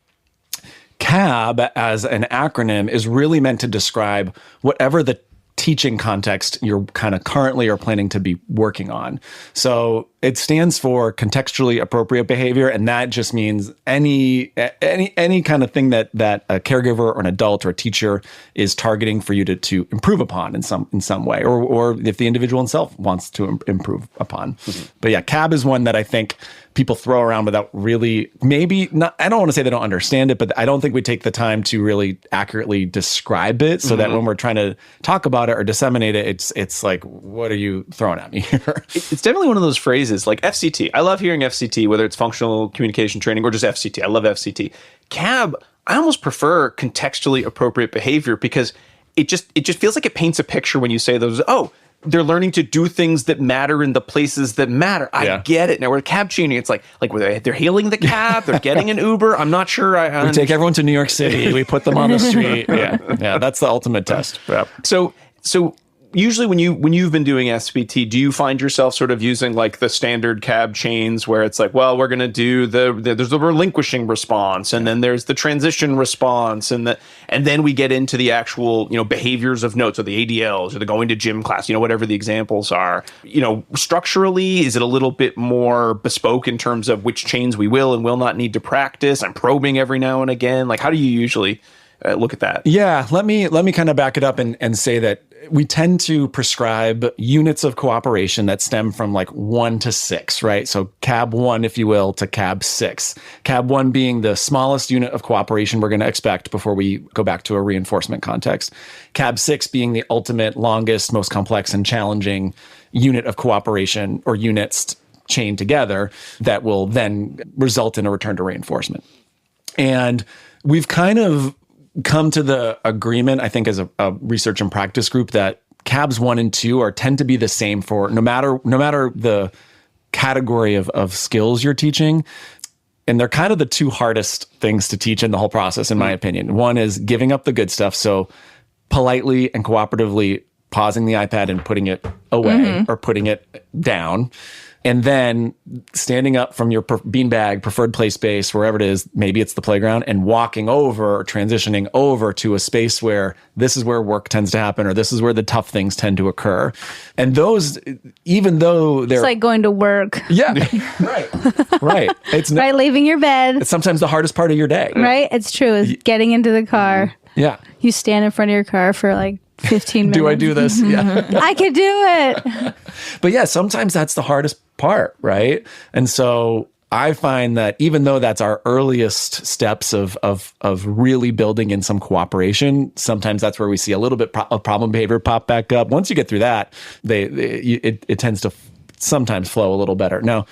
CAB as an acronym is really meant to describe whatever the teaching context you're kind of currently or planning to be working on. So it stands for contextually appropriate behavior, and that just means any kind of thing that a caregiver or an adult or a teacher is targeting for you to improve upon in some way, or if the individual himself wants to improve upon. But yeah, CAB is one that I think people throw around without really, maybe not, I don't want to say they don't understand it, but I don't think we take the time to really accurately describe it, so that when we're trying to talk about it or disseminate it, it's like, what are you throwing at me here? It's definitely one of those phrases like FCT. I love hearing FCT, whether it's functional communication training or just FCT. I love FCT. CAB, I almost prefer contextually appropriate behavior, because it just feels like it paints a picture when you say those, oh, they're learning to do things that matter in the places that matter. I get it. Now we're CAB chaining. It's like they're hailing the cab, they're getting an Uber. I'm not sure. We take everyone to New York City. We put them on the street. Yeah. That's the ultimate test. Yeah. So usually when you've been doing SBT, do you find yourself sort of using like the standard CAB chains where it's like, well, we're going to do there's the relinquishing response, and then there's the transition response, and then we get into the actual, behaviors of notes, or the ADLs, or the going to gym class, whatever the examples are. Structurally, is it a little bit more bespoke in terms of which chains we will and will not need to practice? I'm probing every now and again. Like, how do you usually look at that? Yeah, let me kind of back it up and say that we tend to prescribe units of cooperation that stem from like 1 to 6, right? So CAB 1, if you will, to CAB 6. CAB 1 being the smallest unit of cooperation we're going to expect before we go back to a reinforcement context. CAB 6 being the ultimate, longest, most complex and challenging unit of cooperation or units chained together that will then result in a return to reinforcement. And we've kind of come to the agreement, I think, as a research and practice group, that CABs 1 and 2 tend to be the same for no matter the category of skills you're teaching. And they're kind of the two hardest things to teach in the whole process, in my opinion. One is giving up the good stuff. So politely and cooperatively pausing the iPad and putting it away or putting it down. And then standing up from your beanbag, preferred play space, wherever it is, maybe it's the playground, and walking over or transitioning over to a space where this is where work tends to happen, or this is where the tough things tend to occur. And those, even though they're... It's like going to work. Yeah, right. It's right, leaving your bed. It's sometimes the hardest part of your day. Right? It's true. Is getting into the car. Yeah. You stand in front of your car for like 15 minutes. Do I do this? Yeah. I could do it. But yeah, sometimes that's the hardest part, right? And so I find that even though that's our earliest steps of really building in some cooperation, sometimes that's where we see a little bit of problem behavior pop back up. Once you get through that, it tends to sometimes flow a little better. Now,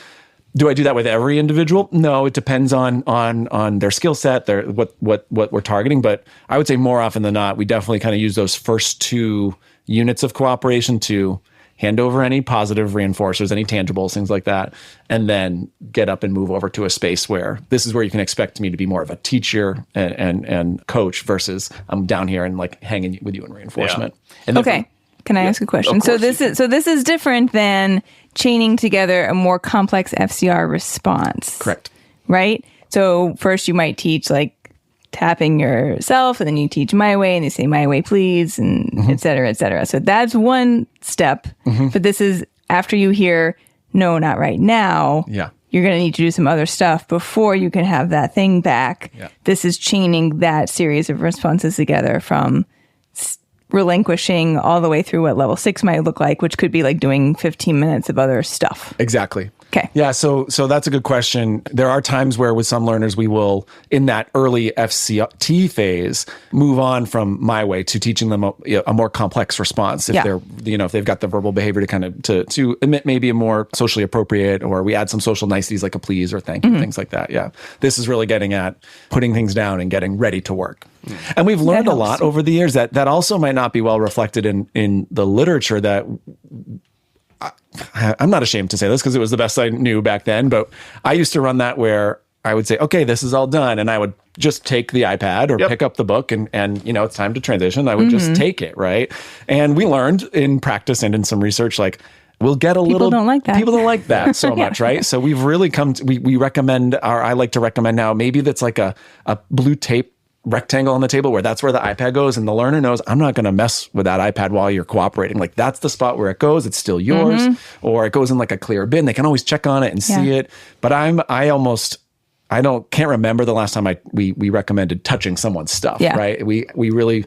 do I do that with every individual? No, it depends on their skill set, what we're targeting. But I would say more often than not, we definitely kind of use those first 2 units of cooperation to hand over any positive reinforcers, any tangibles, things like that, and then get up and move over to a space where this is where you can expect me to be more of a teacher and coach versus I'm down here and like hanging with you in reinforcement. Yeah. Okay. Can I ask a question? So this is different than chaining together a more complex FCR response. Correct. Right? So first you might teach like tapping yourself, and then you teach my way, and they say my way, please, and et cetera, et cetera. So that's one step. But this is after you hear, no, not right now. Yeah. You're going to need to do some other stuff before you can have that thing back. Yeah. This is chaining that series of responses together from relinquishing all the way through what level 6 might look like, which could be like doing 15 minutes of other stuff. Exactly. Okay. Yeah, so that's a good question. There are times where with some learners, we will, in that early FCT phase, move on from my way to teaching them a more complex response. If they're, if they've got the verbal behavior to kind of, to emit maybe a more socially appropriate, or we add some social niceties like a please or thank you, things like that. Yeah. This is really getting at putting things down and getting ready to work. And we've learned a lot over the years that also might not be well reflected in the literature that... I'm not ashamed to say this because it was the best I knew back then, but I used to run that where I would say, okay, this is all done. And I would just take the iPad or pick up the book and it's time to transition. I would just take it, right? And we learned in practice and in some research, like we'll get a little... People don't like that. People don't like that so much, right? So we've really come to, we recommend, or I like to recommend now, maybe that's like a blue tape rectangle on the table where that's where the iPad goes, and the learner knows I'm not going to mess with that iPad while you're cooperating. Like that's the spot where it goes. It's still yours, or it goes in like a clear bin. They can always check on it and see it. But I can't remember the last time we recommended touching someone's stuff. Right? We really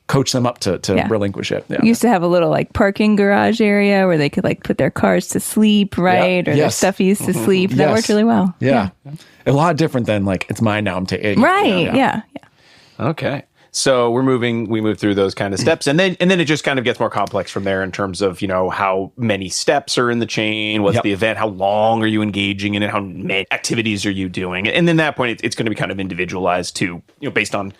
coach them up to relinquish it. Yeah. We used to have a little like parking garage area where they could like put their cars to sleep, right? Or their stuffies to sleep. That worked really well. Yeah. A lot different than like it's mine now. I'm taking right. Yeah. Okay. So we move through those kind of steps, and then it just kind of gets more complex from there in terms of, how many steps are in the chain, what's the event, how long are you engaging in it, how many activities are you doing? And then that point, it's going to be kind of individualized too, based on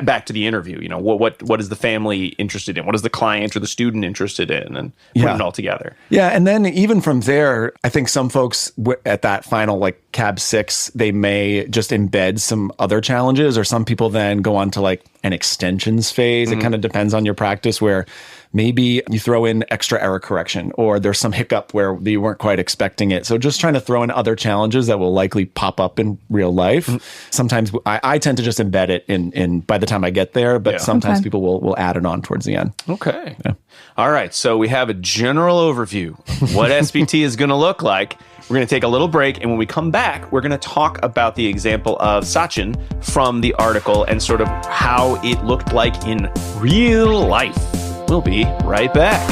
back to the interview, what is the family interested in? What is the client or the student interested in? And put it all together. Yeah. And then even from there, I think some folks at that final like CAB 6, they may just embed some other challenges, or some people then go on to like an extensions phase. It kind of depends on your practice, where maybe you throw in extra error correction, or there's some hiccup where you weren't quite expecting it. So just trying to throw in other challenges that will likely pop up in real life. Sometimes I tend to just embed it in by the time I get there, but sometimes people will add it on towards the end. Okay. Yeah. All right. So we have a general overview of what SBT is going to look like. We're going to take a little break, and when we come back, we're going to talk about the example of Sachin from the article and sort of how it looked like in real life. We'll be right back.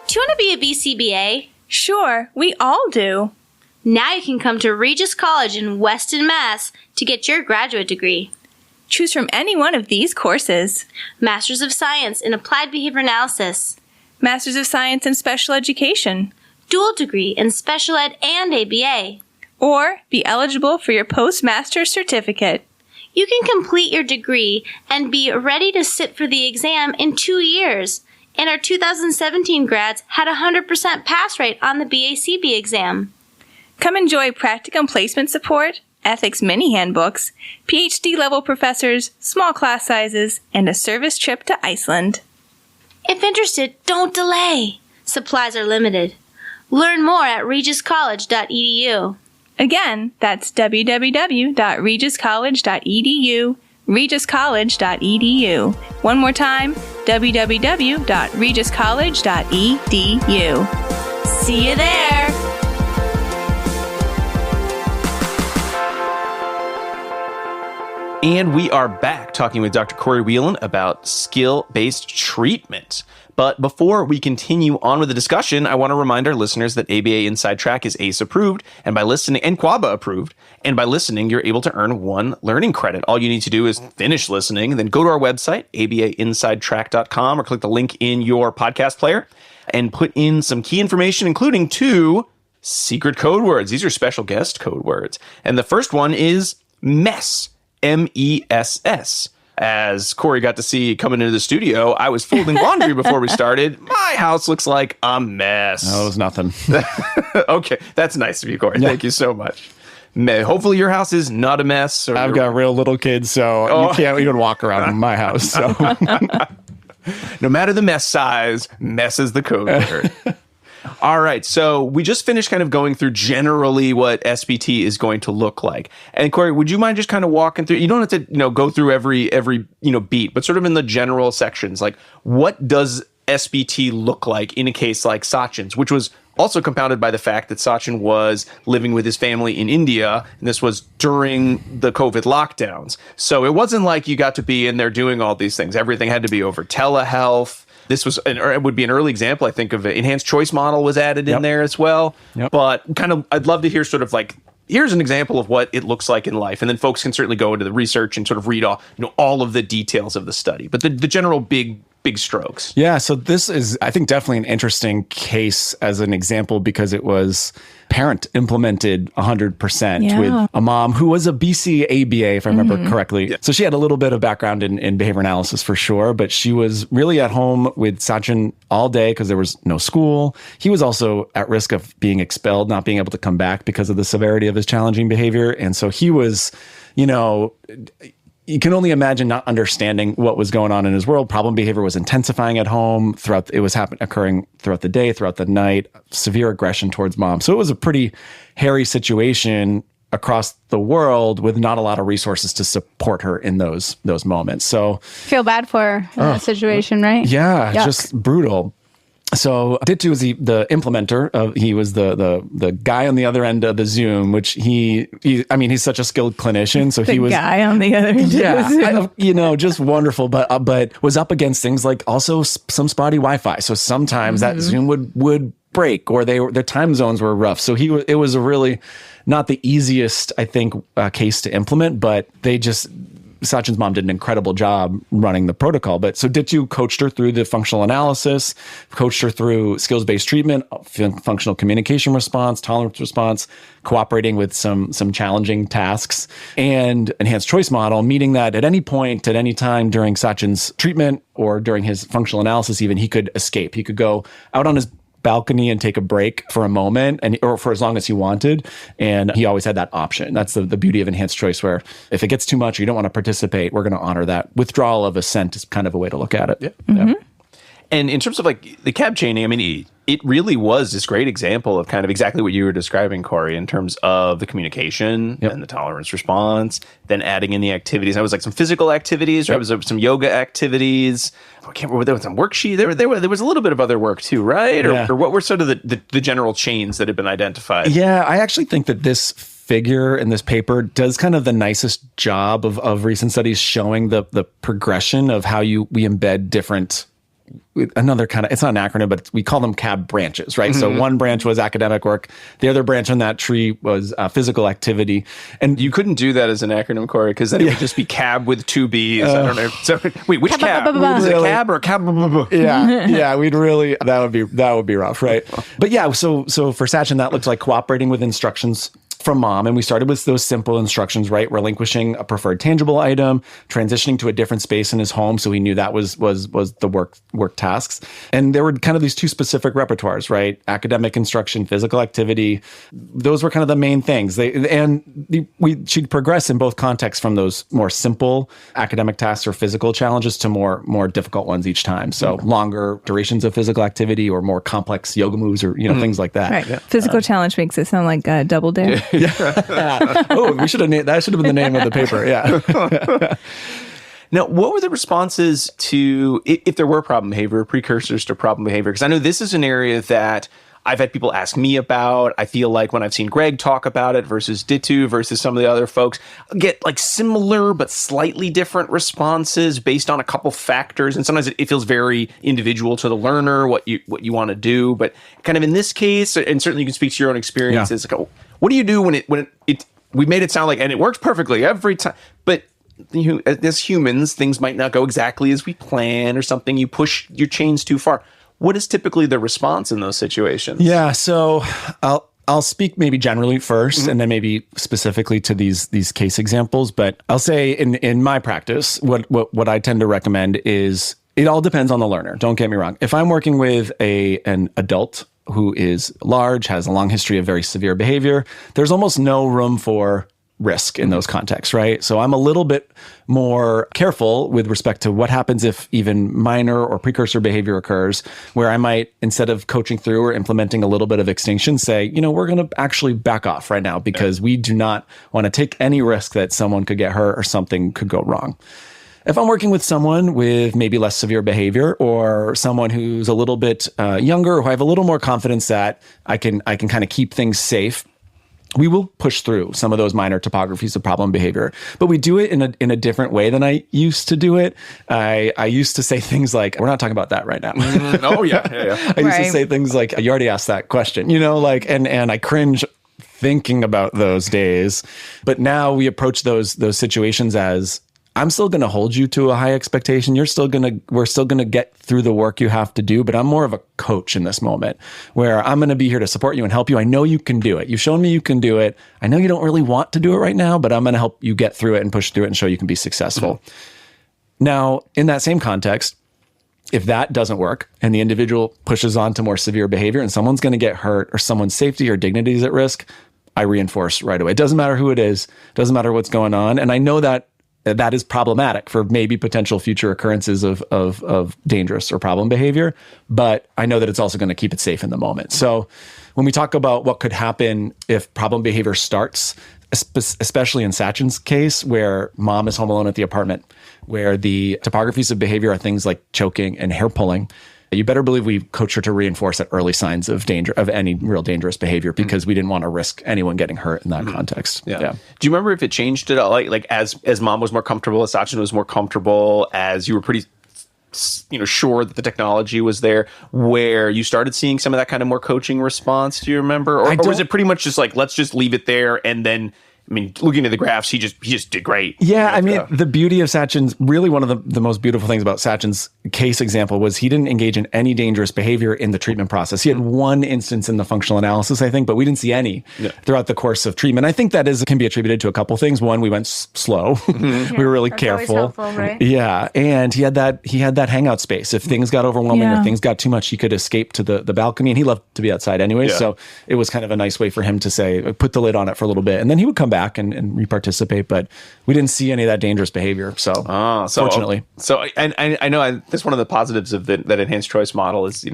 Do you want to be a BCBA? Sure, we all do. Now you can come to Regis College in Weston, Mass. to get your graduate degree. Choose from any one of these courses. Masters of Science in Applied Behavior Analysis. Masters of Science in Special Education. Dual degree in Special Ed and ABA. Or be eligible for your postmaster's certificate. You can complete your degree and be ready to sit for the exam in 2 years. And our 2017 grads had a 100% pass rate on the BACB exam. Come enjoy practicum placement support, ethics mini handbooks, PhD-level professors, small class sizes, and a service trip to Iceland. If interested, don't delay. Supplies are limited. Learn more at regiscollege.edu. Again, that's www.regiscollege.edu, regiscollege.edu. One more time, www.regiscollege.edu. See you there! And we are back talking with Dr. Cory Whelan about skill-based treatment. But before we continue on with the discussion, I want to remind our listeners that ABA Inside Track is ACE approved, and by listening, and QABA approved, and by listening, you're able to earn 1 learning credit. All you need to do is finish listening, and then go to our website, abainsidetrack.com, or click the link in your podcast player, and put in some key information, including 2 secret code words. These are special guest code words. And the first one is MESS, MESS. As Cory got to see coming into the studio, I was folding laundry before we started. My house looks like a mess. No, it was nothing. Okay, that's nice of you, Cory. Thank you so much. Hopefully your house is not a mess. I've got real little kids, so you can't even walk around in my house. So no matter the mess size, mess is the code word. All right, so we just finished kind of going through generally what SBT is going to look like. And Cory, would you mind just kind of walking through? You don't have to, go through every beat, but sort of in the general sections, like what does SBT look like in a case like Sachin's, which was also compounded by the fact that Sachin was living with his family in India, and this was during the COVID lockdowns. So it wasn't like you got to be in there doing all these things. Everything had to be over telehealth. This was it would be an early example, I think, of an enhanced choice model was added in there as well. Yep. But I'd love to hear sort of like, here's an example of what it looks like in life. And then folks can certainly go into the research and sort of read all of the details of the study. But the general big strokes. Yeah, so this is, I think, definitely an interesting case as an example because it was parent implemented 100% with a mom who was a BCABA, if I remember correctly. Yeah. So she had a little bit of background in behavior analysis for sure, but she was really at home with Sachin all day because there was no school. He was also at risk of being expelled, not being able to come back because of the severity of his challenging behavior. And so he was, you can only imagine not understanding what was going on in his world. Problem behavior was intensifying at home. It was occurring throughout the day, throughout the night, severe aggression towards mom. So it was a pretty hairy situation across the world with not a lot of resources to support her in those moments. So feel bad for her in that situation, right? Yeah, just brutal. So Ditu was the implementer. He was the guy on the other end of the Zoom, which he's such a skilled clinician. So he was the guy on the other end. Yeah, just wonderful. But was up against things like also some spotty Wi-Fi. So sometimes that Zoom would break, or their time zones were rough. So it was a really not the easiest, I think, case to implement. But Sachin's mom did an incredible job running the protocol. But so Ditu coached her through the functional analysis, coached her through skills-based treatment, functional communication response, tolerance response, cooperating with some challenging tasks, and enhanced choice model, meaning that at any point, at any time during Sachin's treatment or during his functional analysis even, he could escape. He could go out on his balcony and take a break for a moment or for as long as he wanted. And he always had that option. That's the beauty of enhanced choice, where if it gets too much or you don't want to participate, we're going to honor that. Withdrawal of assent is kind of a way to look at it. Yeah. And in terms of like the cab chaining, I mean, it really was this great example of kind of exactly what you were describing, Cory, in terms of the communication and the tolerance response, then adding in the activities. I was like some physical activities, there was some yoga activities. I can't remember, there was some worksheet. There was a little bit of other work too, right? Or what were sort of the general chains that had been identified? Yeah, I actually think that this figure in this paper does kind of the nicest job of recent studies showing the progression of how we embed different, another kind of, it's not an acronym, but we call them CAB branches, right? So one branch was academic work. The other branch on that tree was physical activity. And you couldn't do that as an acronym, Cory, because then it would just be CAB with 2 B's. I don't know. So, wait, which CAB? Was it CAB or CAB? Yeah, we'd really, that would be rough, right? But yeah, so for Sachin, that looks like cooperating with instructions from mom. And we started with those simple instructions, right? Relinquishing a preferred tangible item, transitioning to a different space in his home. So he knew that was the work tasks. And there were kind of these 2 specific repertoires, right? Academic instruction, physical activity. Those were kind of the main things. She'd progress in both contexts from those more simple academic tasks or physical challenges to more difficult ones each time. So longer durations of physical activity or more complex yoga moves or, things like that. Right. Yeah. Physical challenge makes it sound like Double Dare. Oh, that should have been the name of the paper. Yeah. Now, what were the responses to, if there were problem behavior, precursors to problem behavior? Because I know this is an area that I've had people ask me about. I feel like when I've seen Greg talk about it versus Ditu versus some of the other folks, I get like similar but slightly different responses based on a couple factors. And sometimes it feels very individual to the learner, what you want to do. But kind of in this case, and certainly you can speak to your own experiences, like, what do you do when we made it sound like, and it works perfectly every time, but as humans, things might not go exactly as we plan or something. You push your chains too far. What is typically the response in those situations? Yeah, so I'll speak maybe generally first, and then maybe specifically to these case examples. But I'll say in my practice, what I tend to recommend is it all depends on the learner. Don't get me wrong. If I'm working with an adult who is large, has a long history of very severe behavior, there's almost no room for risk in those contexts, right? So I'm a little bit more careful with respect to what happens if even minor or precursor behavior occurs, where I might, instead of coaching through or implementing a little bit of extinction, say, we're going to actually back off right now because we do not want to take any risk that someone could get hurt or something could go wrong. If I'm working with someone with maybe less severe behavior or someone who's a little bit younger, who I have a little more confidence that I can kind of keep things safe, we will push through some of those minor topographies of problem behavior, but we do it in a different way than I used to do it. I used to say things like, we're not talking about that right now. Oh yeah. I used to say things like, you already asked that question, and I cringe thinking about those days. But now we approach those situations as, I'm still going to hold you to a high expectation. We're still going to get through the work you have to do, but I'm more of a coach in this moment where I'm going to be here to support you and help you. I know you can do it. You've shown me you can do it. I know you don't really want to do it right now, but I'm going to help you get through it and push through it and show you can be successful. Now, in that same context, if that doesn't work and the individual pushes on to more severe behavior and someone's going to get hurt or someone's safety or dignity is at risk, I reinforce right away. It doesn't matter who it is. Doesn't matter what's going on. And I know that is problematic for maybe potential future occurrences of dangerous or problem behavior, but I know that it's also going to keep it safe in the moment. So when we talk about what could happen if problem behavior starts, especially in Sachin's case, where mom is home alone at the apartment, where the topographies of behavior are things like choking and hair pulling, you better believe we coach her to reinforce at early signs of danger, of any real dangerous behavior, because we didn't want to risk anyone getting hurt in that context. Yeah. Do you remember if it changed at all? Like as mom was more comfortable, as Sachin was more comfortable, as you were pretty sure that the technology was there, where you started seeing some of that kind of more coaching response? Do you remember? Or was it pretty much just like, let's just leave it there and then looking at the graphs, he just did great. Yeah, the beauty of Sachin's, really one of the most beautiful things about Sachin's case example was he didn't engage in any dangerous behavior in the treatment process. He had one instance in the functional analysis, I think, but we didn't see any throughout the course of treatment. I think that can be attributed to a couple things. One, we went slow. We were really careful. Helpful, right? Yeah, and he had that hangout space. If things got overwhelming or things got too much, he could escape to the balcony, and he loved to be outside anyway. So it was kind of a nice way for him to say, put the lid on it for a little bit, and then he would come back back and re-participate. But we didn't see any of that dangerous behavior. So fortunately. I know that's one of the positives of that enhanced choice model is,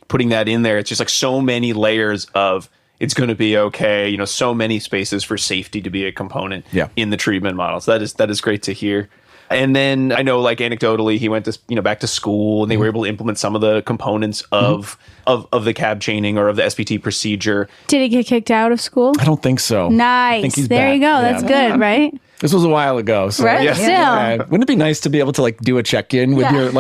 putting that in there. It's just like so many layers of it's going to be okay. So many spaces for safety to be a component in the treatment model. So that is great to hear. And then I know, like anecdotally, he went to back to school, and they were able to implement some of the components of the cab chaining or of the SPT procedure. Did he get kicked out of school? I don't think so. Nice. I think he's there back. you go. That's good, right? This was a while ago. So right? Still. Wouldn't it be nice to be able to do a check-in with your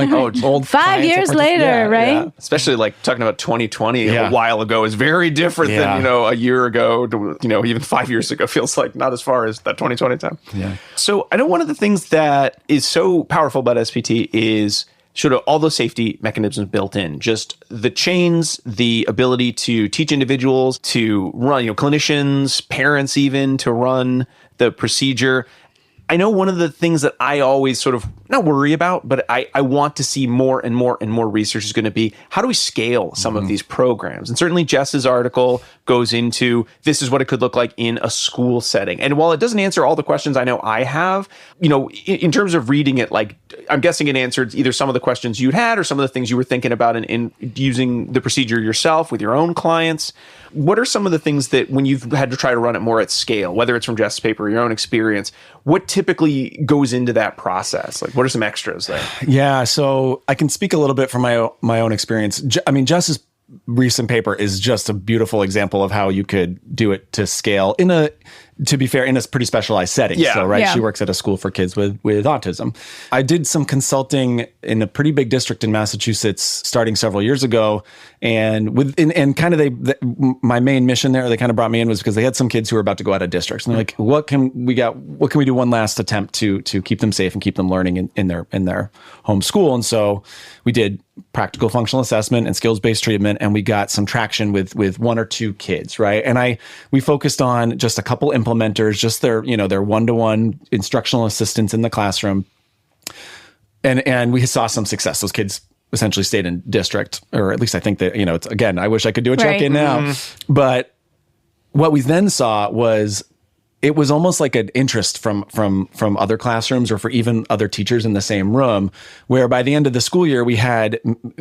old 5 years later, right? Yeah. Especially talking about 2020 a while ago is very different than, a year ago to, even 5 years ago feels like not as far as that 2020 time. Yeah. So I know one of the things that is so powerful about SPT is sort of all those safety mechanisms built in, just the chains, the ability to teach individuals to run, clinicians, parents even to run the procedure. I know one of the things that I always sort of not worry about, but I want to see more and more and more research is going to be, how do we scale some of these programs? And certainly Jess's article goes into this is what it could look like in a school setting. And while it doesn't answer all the questions I know I have, in terms of reading it, I'm guessing it answered either some of the questions you'd had or some of the things you were thinking about in using the procedure yourself with your own clients. What are some of the things that when you've had to try to run it more at scale, whether it's from Jess's paper or your own experience, what typically goes into that process? What are some extras there? Yeah, so I can speak a little bit from my own experience. Jess's recent paper is just a beautiful example of how you could do it to scale to be fair, in a pretty specialized setting. Yeah. So, right, Yeah. she works at a school for kids with autism. I did some consulting in a pretty big district in Massachusetts starting several years ago. And my main mission there, they kind of brought me in was because they had some kids who were about to go out of districts. And they're like, what can we do one last attempt to keep them safe and keep them learning in their home school? And so we did practical functional assessment and skills-based treatment, and we got some traction with one or two kids, right? And we focused on just a couple implementers, just their one-to-one instructional assistants in the classroom. And we saw some success. Those kids essentially stayed in district, or at least I think that, it's, again, I wish I could do a check-in now. But what we then saw was it was almost like an interest from other classrooms or for even other teachers in the same room, where by the end of the school year we had,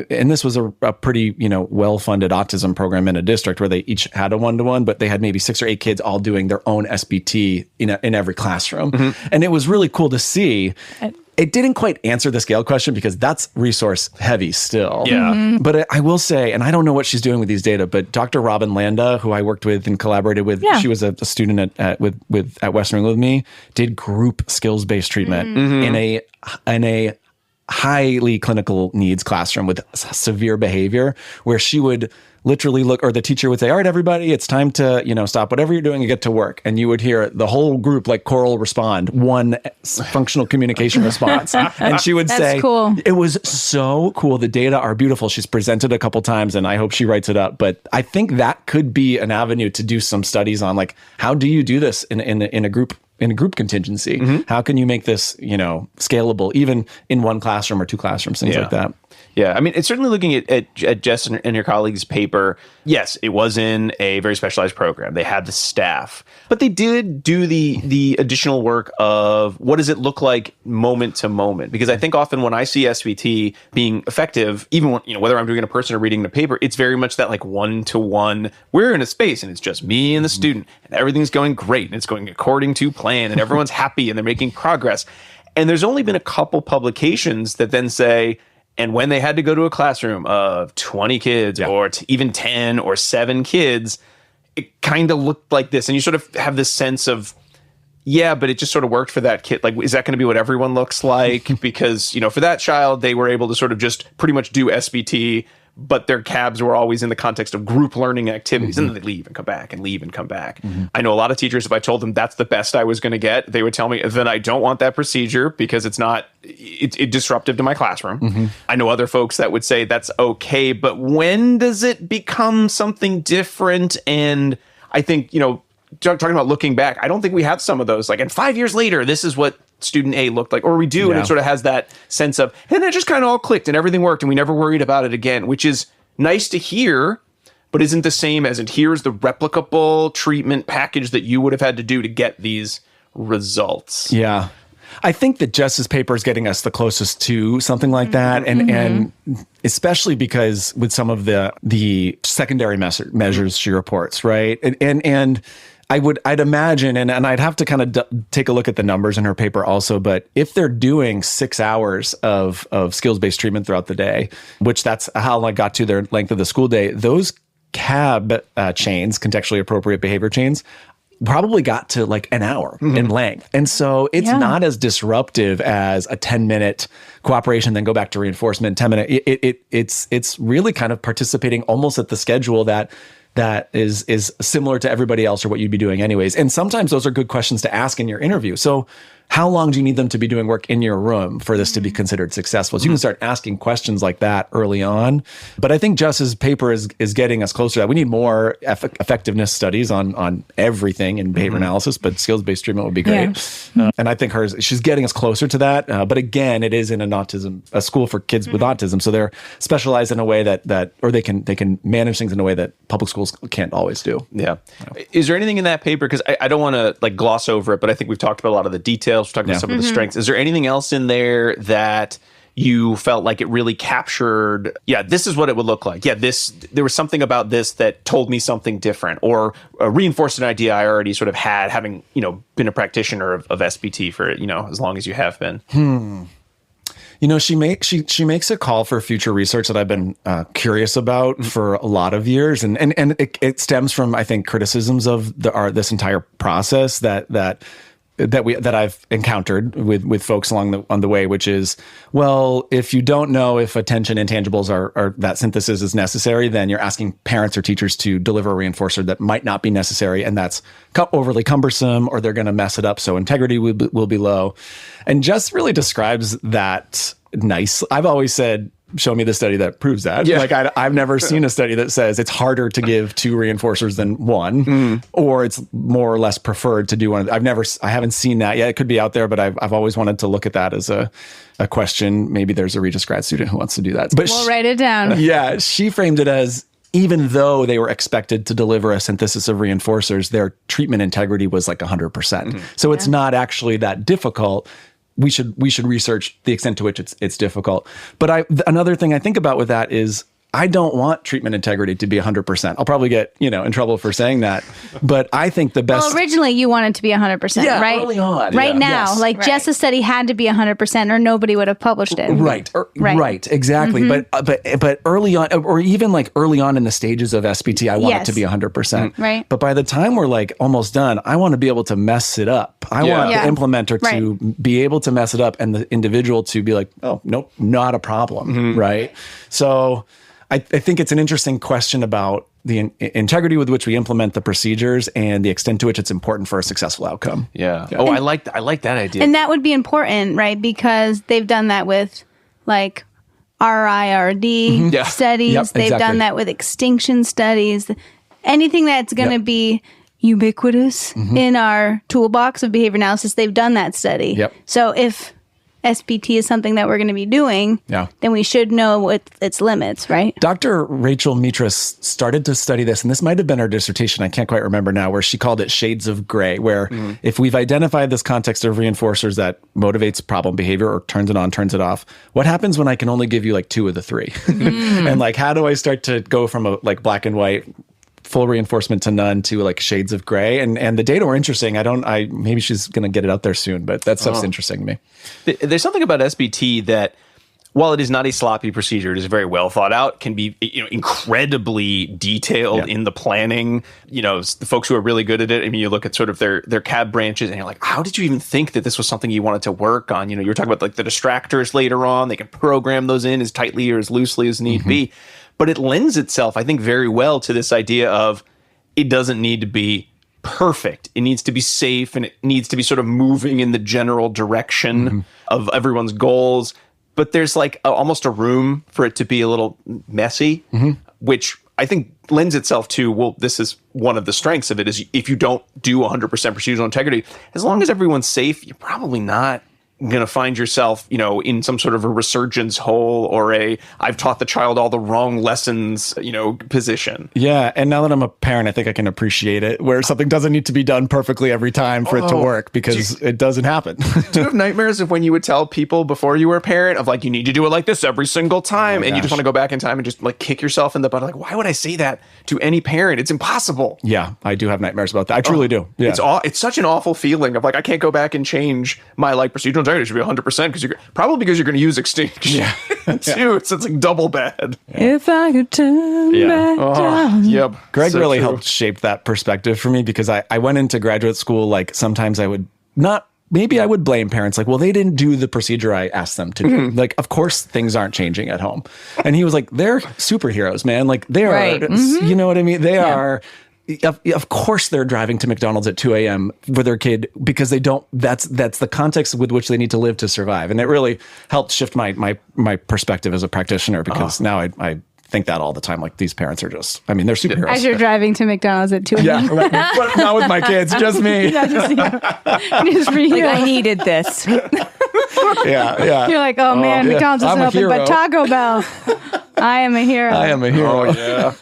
and this was a pretty, well-funded autism program in a district where they each had a one-to-one, but they had maybe 6 or 8 kids all doing their own SBT in every classroom. And it was really cool to see. It didn't quite answer the scale question because that's resource heavy still. Yeah. But I will say, and I don't know what she's doing with these data, but Dr. Robin Landa, who I worked with and collaborated with, she was a student at Western England with me, did group skills-based treatment in a highly clinical needs classroom with severe behavior, where she would literally look, or the teacher would say, all right, everybody, it's time to, stop whatever you're doing and get to work. And you would hear the whole group like choral respond, one functional communication response. And she would say, cool. It was so cool. The data are beautiful. She's presented a couple times and I hope she writes it up. But I think that could be an avenue to do some studies on, how do you do this in a group contingency? How can you make this, scalable, even in one classroom or 2 classrooms, things like that? Yeah, I mean, it's certainly looking at Jess and her colleagues' paper. Yes, it was in a very specialized program. They had the staff, but they did do the additional work of what does it look like moment to moment? Because I think often when I see SVT being effective, even when, whether I'm doing it in person or reading the paper, it's very much that one-to-one. We're in a space and it's just me and the student, and everything's going great and it's going according to plan and everyone's happy and they're making progress. And there's only been a couple publications that then say, and when they had to go to a classroom of 20 kids or even 10 or 7 kids, it kind of looked like this. And you sort of have this sense of, but it just sort of worked for that kid. Is that going to be what everyone looks like? Because, for that child, they were able to sort of just pretty much do SBT, but their cabs were always in the context of group learning activities. And then they leave and come back and leave and come back. I know a lot of teachers, if I told them that's the best I was going to get, they would tell me, then I don't want that procedure because it's disruptive to my classroom. I know other folks that would say that's okay, but when does it become something different? And I think, talking about looking back, I don't think we have some of those, and 5 years later, this is what student A looked like, or we do, and it sort of has that sense of, and it just kind of all clicked and everything worked and we never worried about it again, which is nice to hear. but isn't the same as, and here's the replicable treatment package that you would have had to do to get these results. Yeah. I think that Jess's paper is getting us the closest to something like that. And especially because with some of the secondary measures she reports, right? And I'd imagine, and I'd have to kind of take a look at the numbers in her paper also, but if they're doing 6 hours of skills-based treatment throughout the day, which that's how I got to their length of the school day, those CAB chains, contextually appropriate behavior chains, probably got to like an hour in length. And so it's not as disruptive as a 10-minute cooperation, then go back to reinforcement, 10-minute. It's really kind of participating almost at the schedule that is similar to everybody else or what you'd be doing anyways. And sometimes those are good questions to ask in your interview. So how long do you need them to be doing work in your room for this to be considered successful? So you can start asking questions like that early on. But I think Jess's paper is getting us closer to that. We need more effectiveness studies on everything in behavior analysis, but skills-based treatment would be great. And I think she's getting us closer to that. But again, it is in a school for kids with autism. So they're specialized in a way that or they can manage things in a way that public schools can't always do. Yeah. Is there anything in that paper, because I don't want to like gloss over it, but I think we've talked about a lot of the details. We're talking about some of the strengths. Is there anything else in there that you felt like it really captured, this is what it would look like. There was something about this that told me something different, or reinforced an idea I already sort of had, having, been a practitioner of SBT for, as long as you have been. She makes a call for future research that I've been curious about for a lot of years, and it stems from, I think, criticisms of this entire process that I've encountered with folks on the way, which is, well, if you don't know if attention intangibles are that synthesis is necessary, then you're asking parents or teachers to deliver a reinforcer that might not be necessary, and that's overly cumbersome, or they're going to mess it up, so integrity will be low. And Jess really describes that nice. I've always said, show me the study that proves that. Like I've never seen a study that says it's harder to give 2 reinforcers than 1, or it's more or less preferred to do one. I haven't seen that yet. It could be out there, but I've always wanted to look at that as a question. Maybe there's a Regis grad student who wants to do that. But we'll write it down. Yeah, she framed it as, even though they were expected to deliver a synthesis of reinforcers, their treatment integrity was like 100%. So it's not actually that difficult. We should research the extent to which it's difficult. But another thing I think about with that is, I don't want treatment integrity to be 100%. I'll probably get, in trouble for saying that. But I think the best... Well, originally you wanted to be 100%, right? Early on. Right now, Jess's study had to be 100% or nobody would have published it. Right, exactly. But early on, or even like early on in the stages of SBT, I want it to be 100%. Right. But by the time we're like almost done, I want to be able to mess it up. I want the implementer to be able to mess it up, and the individual to be like, oh, nope, not a problem, right? So... I think it's an interesting question about the integrity with which we implement the procedures and the extent to which it's important for a successful outcome. Yeah. Oh, I like that idea. And that would be important, right? Because they've done that with like RIRD studies. They've done that with extinction studies. Anything that's going to be ubiquitous in our toolbox of behavior analysis, they've done that study. So if SBT is something that we're going to be doing, then we should know what its limits, right? Dr. Rachel Mitras started to study this, and this might have been her dissertation, I can't quite remember now, where she called it shades of gray, where if we've identified this context of reinforcers that motivates problem behavior or turns it on, turns it off, what happens when I can only give you like 2 of the 3? And like, how do I start to go from a like black and white full reinforcement to none to like shades of gray, and the data were interesting. Maybe she's going to get it out there soon, but that stuff's interesting to me. There's something about SBT that, while it is not a sloppy procedure, it is very well thought out, can be incredibly detailed in the planning. The folks who are really good at it, I mean, you look at sort of their CAB branches and you're like, how did you even think that this was something you wanted to work on? You were talking about like the distractors later on. They can program those in as tightly or as loosely as need be. But it lends itself, I think, very well to this idea of it doesn't need to be perfect. It needs to be safe, and it needs to be sort of moving in the general direction of everyone's goals. But there's like almost a room for it to be a little messy, which I think lends itself to, well, this is one of the strengths of it, is if you don't do 100% procedural integrity, as long as everyone's safe, you're probably not going to find yourself, in some sort of a resurgence hole or I've taught the child all the wrong lessons, position. Yeah. And now that I'm a parent, I think I can appreciate it, where something doesn't need to be done perfectly every time for it to work, because it doesn't happen. Do you have nightmares of when you would tell people before you were a parent of like, you need to do it like this every single time, and you just want to go back in time and just like kick yourself in the butt? Like, why would I say that to any parent? It's impossible. Yeah, I do have nightmares about that. I truly do. Yeah. It's such an awful feeling of like, I can't go back and change my like procedural integrity. It should be 100% because you're going to use extinction. Yeah. too. So it's like double bad. Yeah. If I could turn back time. Yep. Greg really helped shape that perspective for me, because I went into graduate school, like sometimes I would maybe I would blame parents, like, well, they didn't do the procedure I asked them to do. Like, of course, things aren't changing at home. And he was like, they're superheroes, man. Like, they are, you know what I mean? They are, of course, they're driving to McDonald's at 2 a.m. with their kid, because they don't, that's the context with which they need to live to survive. And it really helped shift my perspective as a practitioner, because now I think that all the time. Like, these parents are just, they're superheroes. As you're driving to McDonald's at 2 a.m. Yeah, right. But not with my kids, just me. Just for you. Like, I needed this. Yeah. You're like, oh man, McDonald's isn't open, but Taco Bell. I am a hero. I am a hero. Oh, yeah.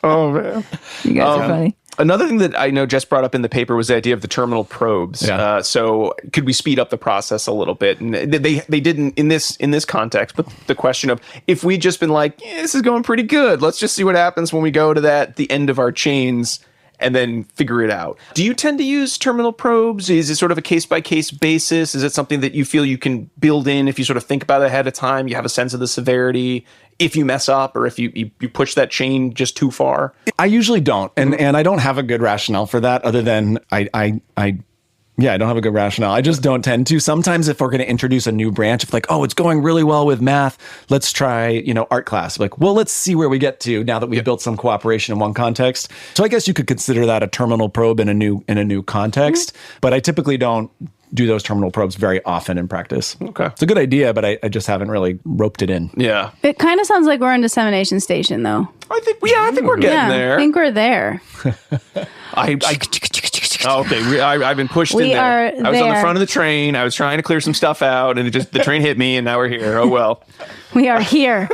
Oh, man. You guys are funny. Another thing that I know Jess brought up in the paper was the idea of the terminal probes. Yeah. So could we speed up the process a little bit? And they didn't in this context, but the question of, if we'd just been like, this is going pretty good, let's just see what happens when we go to the end of our chains and then figure it out. Do you tend to use terminal probes? Is it sort of a case-by-case basis? Is it something that you feel you can build in if you sort of think about it ahead of time? You have a sense of the severity if you mess up, or if you push that chain just too far? I usually don't. And I don't have a good rationale for that, other than I don't have a good rationale. I just don't tend to. Sometimes if we're going to introduce a new branch, if like, oh, it's going really well with math, let's try, art class. Like, well, let's see where we get to now that we've built some cooperation in one context. So I guess you could consider that a terminal probe in a new context, but I typically don't do those terminal probes very often in practice. Okay. It's a good idea, but I just haven't really roped it in. Yeah. It kind of sounds like we're in dissemination station, though. I think we're getting there. I think we're there. Okay, I've been pushed in there. I was on the front of the train. I was trying to clear some stuff out, and the train hit me, and now we're here. Oh, well. We are here.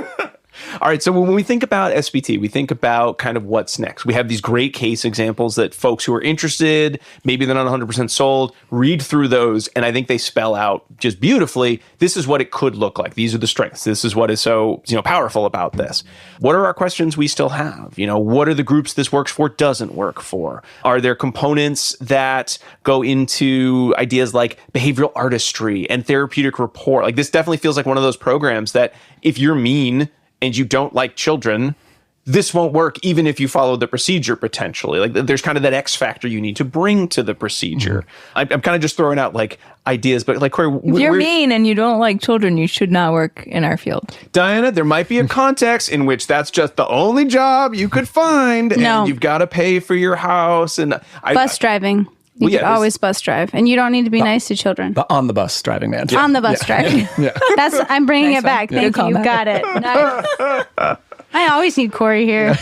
All right, so when we think about SBT, we think about kind of what's next. We have these great case examples that folks who are interested, maybe they're not 100% sold, read through those, and I think they spell out just beautifully, this is what it could look like. These are the strengths. This is what is so powerful about this. What are our questions we still have? What are the groups this works for, doesn't work for? Are there components that go into ideas like behavioral artistry and therapeutic rapport? Like, this definitely feels like one of those programs that if you're mean and you don't like children, this won't work even if you follow the procedure potentially. Like, there's kind of that X factor you need to bring to the procedure. I'm kind of just throwing out like ideas, but like, Cory, if you're mean and you don't like children, you should not work in our field. Diana, there might be a context in which that's just the only job you could find, and you've got to pay for your house. And bus driving. You could always bus drive, and you don't need to be nice to children. The on the bus driving, man. On the bus driving. I'm bringing it back. Thank you. You got it. I always need Cory here.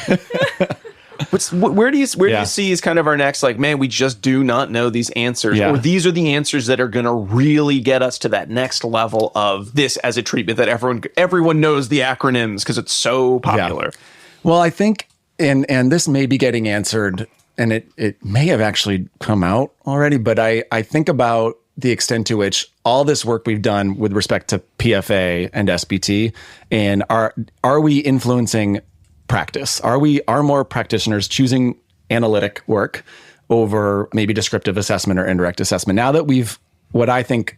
Where do you see is kind of our next, like, man, we just do not know these answers, or these are the answers that are going to really get us to that next level of this as a treatment that everyone knows the acronyms because it's so popular. Yeah. Well, I think, and this may be getting answered, and it may have actually come out already, but I think about the extent to which all this work we've done with respect to PFA and SBT, and are we influencing practice? Are more practitioners choosing analytic work over maybe descriptive assessment or indirect assessment? Now that we've, what I think,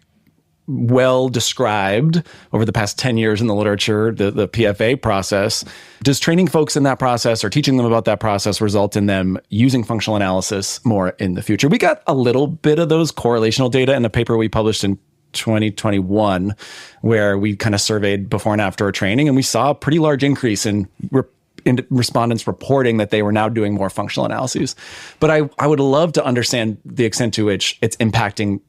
well described over the past 10 years in the literature, the PFA process, does training folks in that process or teaching them about that process result in them using functional analysis more in the future? We got a little bit of those correlational data in a paper we published in 2021, where we kind of surveyed before and after a training, and we saw a pretty large increase in respondents reporting that they were now doing more functional analyses. But I would love to understand the extent to which it's impacting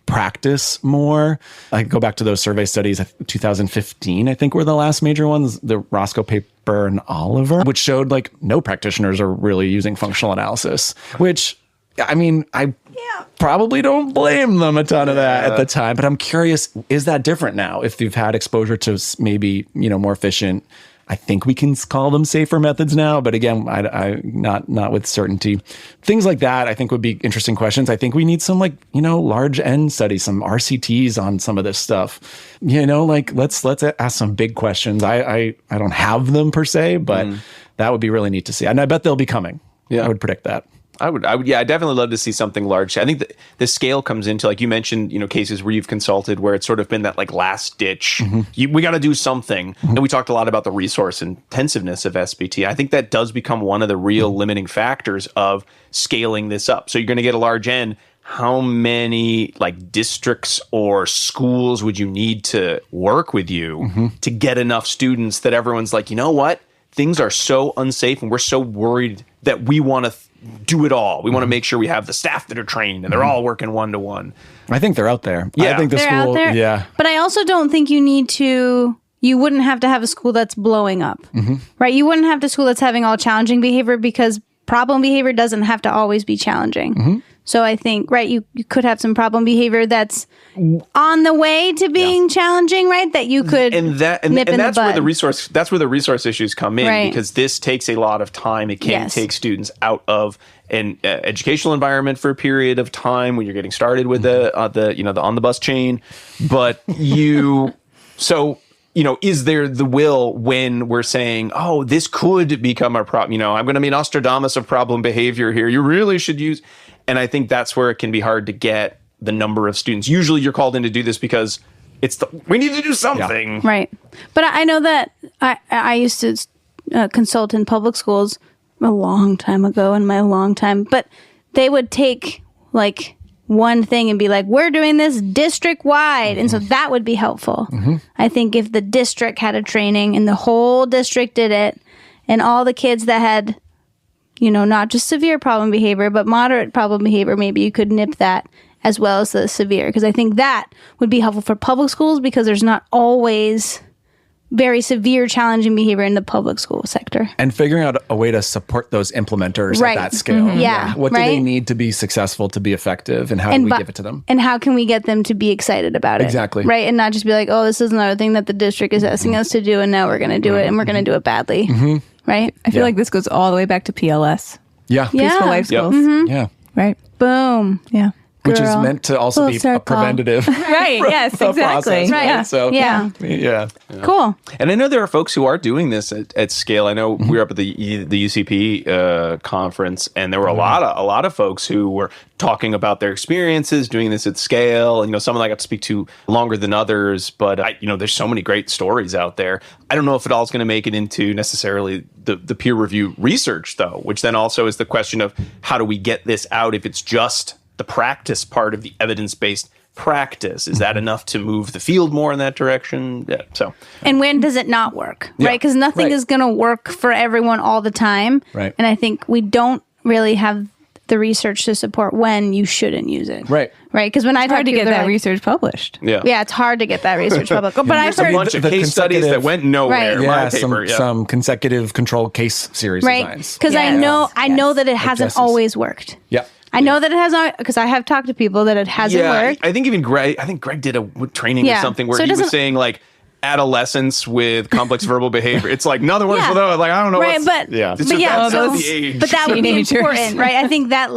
practice more. I go back to those survey studies, 2015, I think were the last major ones, the Roscoe paper and Oliver, which showed like no practitioners are really using functional analysis, which, I mean, I probably don't blame them a ton of that at the time. But I'm curious, is that different now? If you've had exposure to maybe, more efficient, I think we can call them safer methods now. But again, I not with certainty. Things like that, I think would be interesting questions. I think we need some large N studies, some RCTs on some of this stuff. Let's ask some big questions. I don't have them per se, but that would be really neat to see. And I bet they'll be coming. Yeah, I would predict that. I would, I definitely love to see something large. I think the scale comes into, like you mentioned, cases where you've consulted where it's sort of been that last ditch. We got to do something. And we talked a lot about the resource intensiveness of SBT. I think that does become one of the real limiting factors of scaling this up. So you're going to get a large N. How many districts or schools would you need to work with you to get enough students that everyone's like, you know what? Things are so unsafe and we're so worried that we want to do it all. We want to make sure we have the staff that are trained and they're all working one-to-one. I think they're out there. Yeah. I think they're out there. Yeah. But I also don't think you wouldn't have to have a school that's blowing up, right? You wouldn't have a school that's having all challenging behavior because problem behavior doesn't have to always be challenging. So I think, right, you could have some problem behavior that's on the way to being challenging, right? That you could and that's where the resource issues come in, because this takes a lot of time. It can take students out of an educational environment for a period of time when you're getting started with the on the bus chain. But is there the will when we're saying, oh, this could become a problem? I'm going to be Nostradamus of problem behavior here. You really should use. And I think that's where it can be hard to get the number of students. Usually you're called in to do this because we need to do something. Yeah. Right. But I know that I used to consult in public schools a long time ago in my long time, but they would take one thing and be like, we're doing this district wide. And so that would be helpful. I think if the district had a training and the whole district did it and all the kids that had not just severe problem behavior, but moderate problem behavior, maybe you could nip that as well as the severe. Because I think that would be helpful for public schools because there's not always very severe challenging behavior in the public school sector. And figuring out a way to support those implementers at that scale. What do they need to be successful, to be effective, and how do we give it to them? And how can we get them to be excited about it? Exactly. Right? And not just be like, oh, this is another thing that the district is asking us to do, and now we're going to do it, and we're going to do it badly. Right? I feel like this goes all the way back to PLS. Yeah. Peaceful Life Skills. Yeah. Right. Boom. Yeah. Which is meant to also be a preventative right. Yes, exactly. Process, right? Yeah. So, yeah. Cool. And I know there are folks who are doing this at scale. I know we were up at the UCP conference, and there were a lot of folks who were talking about their experiences doing this at scale. And some I got to speak to longer than others, but there's so many great stories out there. I don't know if it all is going to make it into necessarily the peer review research, though, which then also is the question of how do we get this out if it's just the practice part of the evidence-based practice. Is that enough to move the field more in that direction? Yeah. So, and when does it not work? Right? Because nothing is going to work for everyone all the time. Right. And I think we don't really have the research to support when you shouldn't use it. Right. Right. Because when I hard to get that research published. Yeah. Yeah, it's hard to get that research published. But I've heard a bunch of case studies that went nowhere. Right. Some consecutive control case series designs. Because I know that it hasn't always worked. Yeah. I know that it has, because I have talked to people that it hasn't worked. I think even Greg did a training or something where he was saying adolescents with complex verbal behavior. It's nothing works for those. I don't know. Right, but that would be important, right? I think that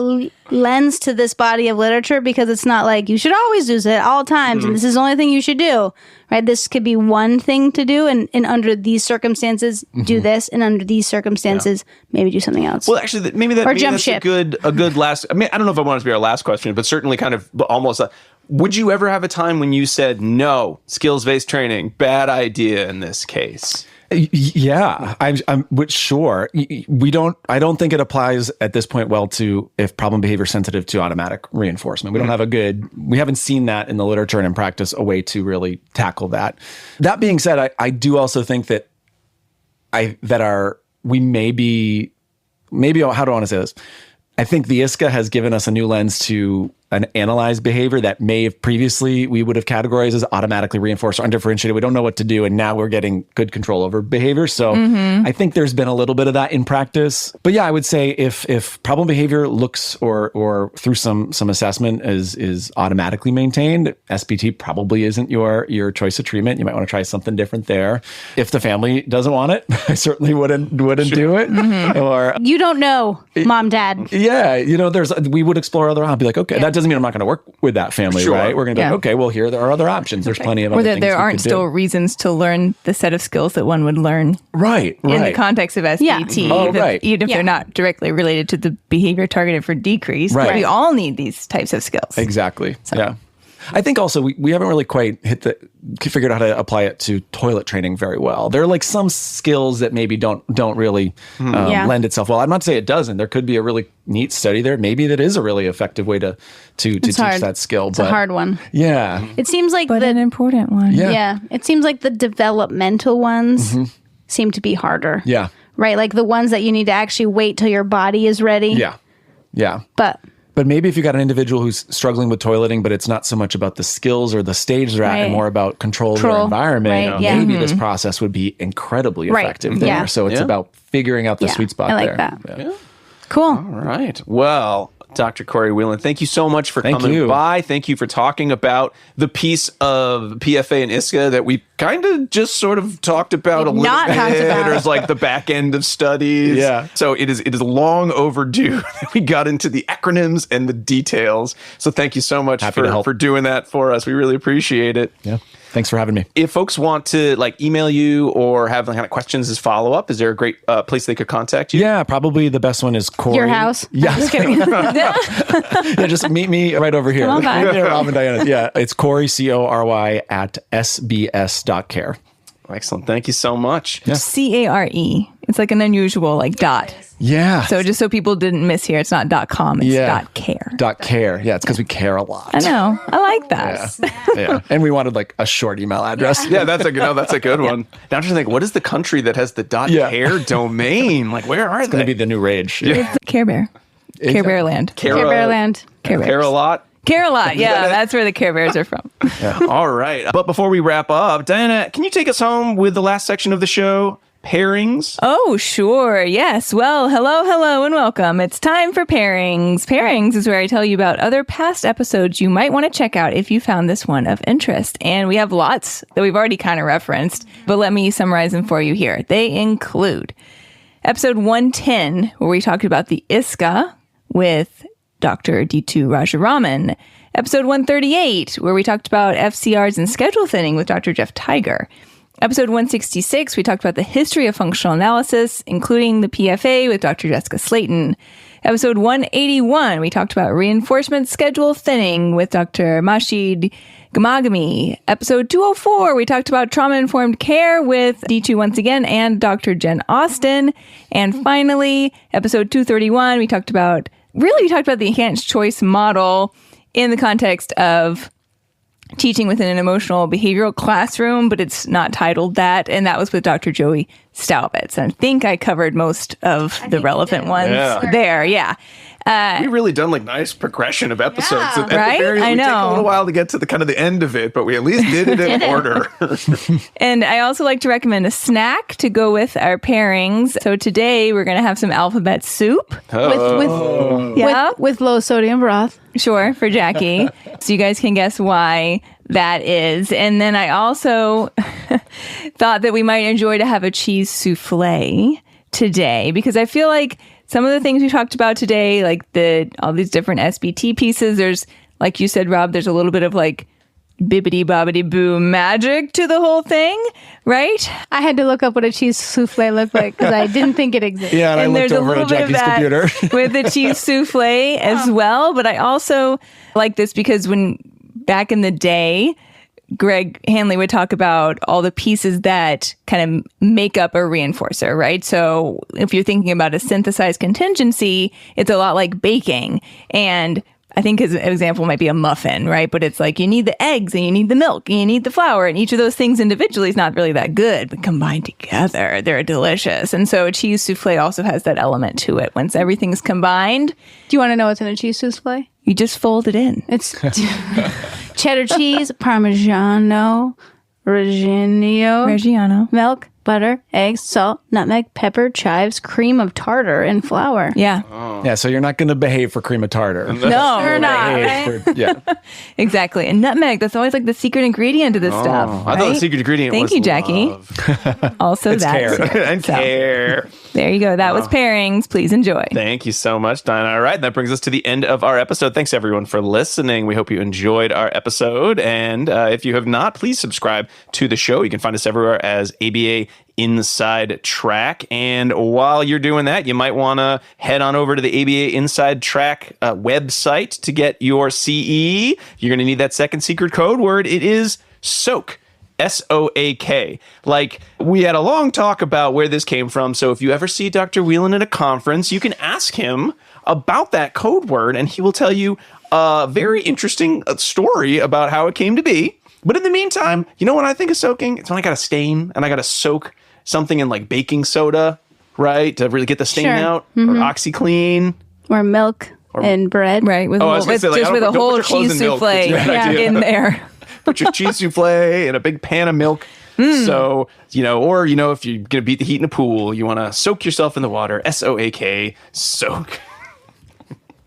lends to this body of literature because it's not you should always use it all times, and this is the only thing you should do, right? This could be one thing to do, and under these circumstances, do this, and under these circumstances, maybe do something else. Well, actually, maybe that's a good last. I mean, I don't know if I want it to be our last question, but certainly kind of almost. Would you ever have a time when you said, no, skills-based training, bad idea in this case? Yeah, I'm sure. I don't think it applies at this point well to if problem behavior sensitive to automatic reinforcement. We don't have we haven't seen that in the literature and in practice, a way to really tackle that. That being said, I do also think that we may be, how do I want to say this? I think the ISCA has given us a new lens to an analyzed behavior that may have previously we would have categorized as automatically reinforced or undifferentiated. We don't know what to do. And now we're getting good control over behavior. So I think there's been a little bit of that in practice. But yeah, I would say if problem behavior looks or through some assessment is automatically maintained, SBT probably isn't your choice of treatment. You might want to try something different there. If the family doesn't want it, I certainly wouldn't do it. Or you don't know, mom, dad. Yeah, we would explore other options. Be like, okay, that doesn't mean I'm not going to work with that family, right? We're going to be like, okay, well, here there are other options. There's plenty of other things. Or there aren't still reasons to learn the set of skills that one would learn, right? In the context of SBT, even if they're not directly related to the behavior targeted for decrease. Right. We all need these types of skills. Exactly. So. Yeah. I think also we haven't really quite figured out how to apply it to toilet training very well. There are like some skills that maybe don't really lend itself well. I'm not saying it doesn't. There could be a really neat study there. Maybe that is a really effective way to teach that skill. It's a hard one. Yeah. It seems like an important one. Yeah. It seems like the developmental ones seem to be harder. Yeah. Right? Like the ones that you need to actually wait till your body is ready. Yeah. Yeah. But maybe if you got an individual who's struggling with toileting, but it's not so much about the skills or the stage they're at and more about control of their environment, maybe this process would be incredibly effective there. Yeah. So it's about figuring out the sweet spot there. I like that. Yeah. Cool. All right. Well, Dr. Cory Whelan, thank you so much for coming by. Thank you for talking about the piece of PFA and ISCA that we kind of just sort of talked about a little bit. There's like the back end of studies. Yeah. So it is long overdue that we got into the acronyms and the details. So thank you so much for doing that for us. We really appreciate it. Yeah. Thanks for having me. If folks want to email you or have kind of questions as follow-up, is there a great place they could contact you? Yeah, probably the best one is Cory. Your house? Yeah. Just kidding. Yeah, just meet me right over here. Come on by. Rob and Diana. Yeah, it's Cory, Cory, at sbs.care. Excellent. Thank you so much. Yeah. CARE. It's like an unusual dot. Yeah. So just so people didn't miss here, it's not .com, it's .care. .care. Yeah, it's because we care a lot. I know. I like that. Yeah. And we wanted a short email address. Yeah, that's a good one. Now I'm just thinking, what is the country that has the .care domain? Where are they? It's going to be the new rage. It's Care Bear. Care Bear Land. Care Bear Land. Care a lot. Care a lot. Yeah, that's where the Care Bears are from. Yeah. All right. But before we wrap up, Diana, can you take us home with the last section of the show? Pairings? Oh, sure. Yes. Well, hello, and welcome. It's time for Pairings. Pairings is where I tell you about other past episodes you might want to check out if you found this one of interest. And we have lots that we've already kind of referenced, but let me summarize them for you here. They include episode 110, where we talked about the ISCA with Dr. D2 Rajaraman. Episode 138, where we talked about FCRs and schedule thinning with Dr. Jeff Tiger. Episode 166, we talked about the history of functional analysis, including the PFA with Dr. Jessica Slayton. Episode 181, we talked about reinforcement schedule thinning with Dr. Mashid Gamagami. Episode 204, we talked about trauma-informed care with D2 once again and Dr. Jen Austin. And finally, episode 231, we talked about the enhanced choice model in the context of teaching within an emotional behavioral classroom, but it's not titled that. And that was with Dr. Joey Staubitz. And I think I covered most of the relevant ones there. Yeah. We've really done nice progression of episodes. Yeah, right? I know. We take a little while to get to the end of it, but we at least did it in order. And I also like to recommend a snack to go with our pairings. So today we're going to have some alphabet soup. With low sodium broth. Sure, for Jackie. So you guys can guess why that is. And then I also thought that we might enjoy to have a cheese souffle today, because I feel like some of the things we talked about today, all these different SBT pieces, there's, like you said, Rob, there's a little bit of bibbidi bobbidi boo magic to the whole thing, right? I had to look up what a cheese souffle looked like because I didn't think it existed. Yeah, and I looked over at Jackie's computer with the cheese souffle as well. But I also like this because back in the day, Greg Hanley would talk about all the pieces that kind of make up a reinforcer, right? So if you're thinking about a synthesized contingency, it's a lot like baking. And I think his example might be a muffin, right? But it's you need the eggs and you need the milk and you need the flour, and each of those things individually is not really that good, but combined together, they're delicious. And so a cheese souffle also has that element to it. Once everything's combined. Do you want to know what's in a cheese souffle? You just fold it in. It's cheddar cheese, Parmigiano, Reggiano, milk, butter, eggs, salt, nutmeg, pepper, chives, cream of tartar, and flour. Yeah. Yeah, so you're not going to behave for cream of tartar. No, We're not. Behave for- yeah. exactly. And nutmeg, that's always like the secret ingredient to this stuff. I thought the secret ingredient was Thank you, Jackie. love. Also, It's that's care. it. And So, care. there you go. That was pairings. Please enjoy. Thank you so much, Dinah. All right, that brings us to the end of our episode. Thanks, everyone, for listening. We hope you enjoyed our episode. And if you have not, please subscribe to the show. You can find us everywhere as ABA Inside Track. And while you're doing that, you might want to head on over to the ABA Inside Track website to get your CE. You're going to need that second secret code word. It is SOAK. SOAK. Like, we had a long talk about where this came from. So if you ever see Dr. Whelan at a conference, you can ask him about that code word, and he will tell you a very interesting story about how it came to be. But in the meantime, you know what I think of soaking? It's when I got a stain and I got to soak something in like baking soda, right? To really get the stain out, or OxyClean. Or milk and bread. Right. With, I was gonna say, like, just with a don't put whole your clothes cheese in milk. souffle It's a bad idea. in there. Put your cheese souffle in a big pan of milk. So, or, if you're going to beat the heat in a pool, you want to soak yourself in the water. SOAK, soak.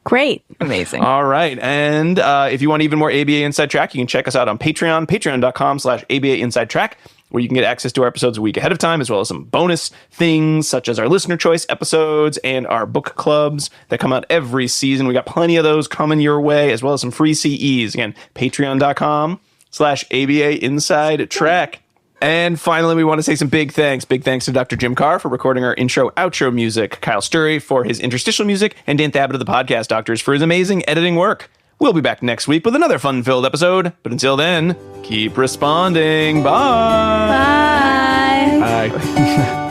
Great. Amazing. All right. And if you want even more ABA Inside Track, you can check us out on Patreon, patreon.com/ABA Inside Track, where you can get access to our episodes a week ahead of time, as well as some bonus things such as our listener choice episodes and our book clubs that come out every season. We got plenty of those coming your way, as well as some free CEs. Again, patreon.com/ABA Inside Track. And finally, we want to say some big thanks. Big thanks to Dr. Jim Carr for recording our intro, outro music, Kyle Sturry for his interstitial music, and Dan Thabit of the Podcast Doctors for his amazing editing work. We'll be back next week with another fun-filled episode. But until then, keep responding. Bye. Bye. Bye.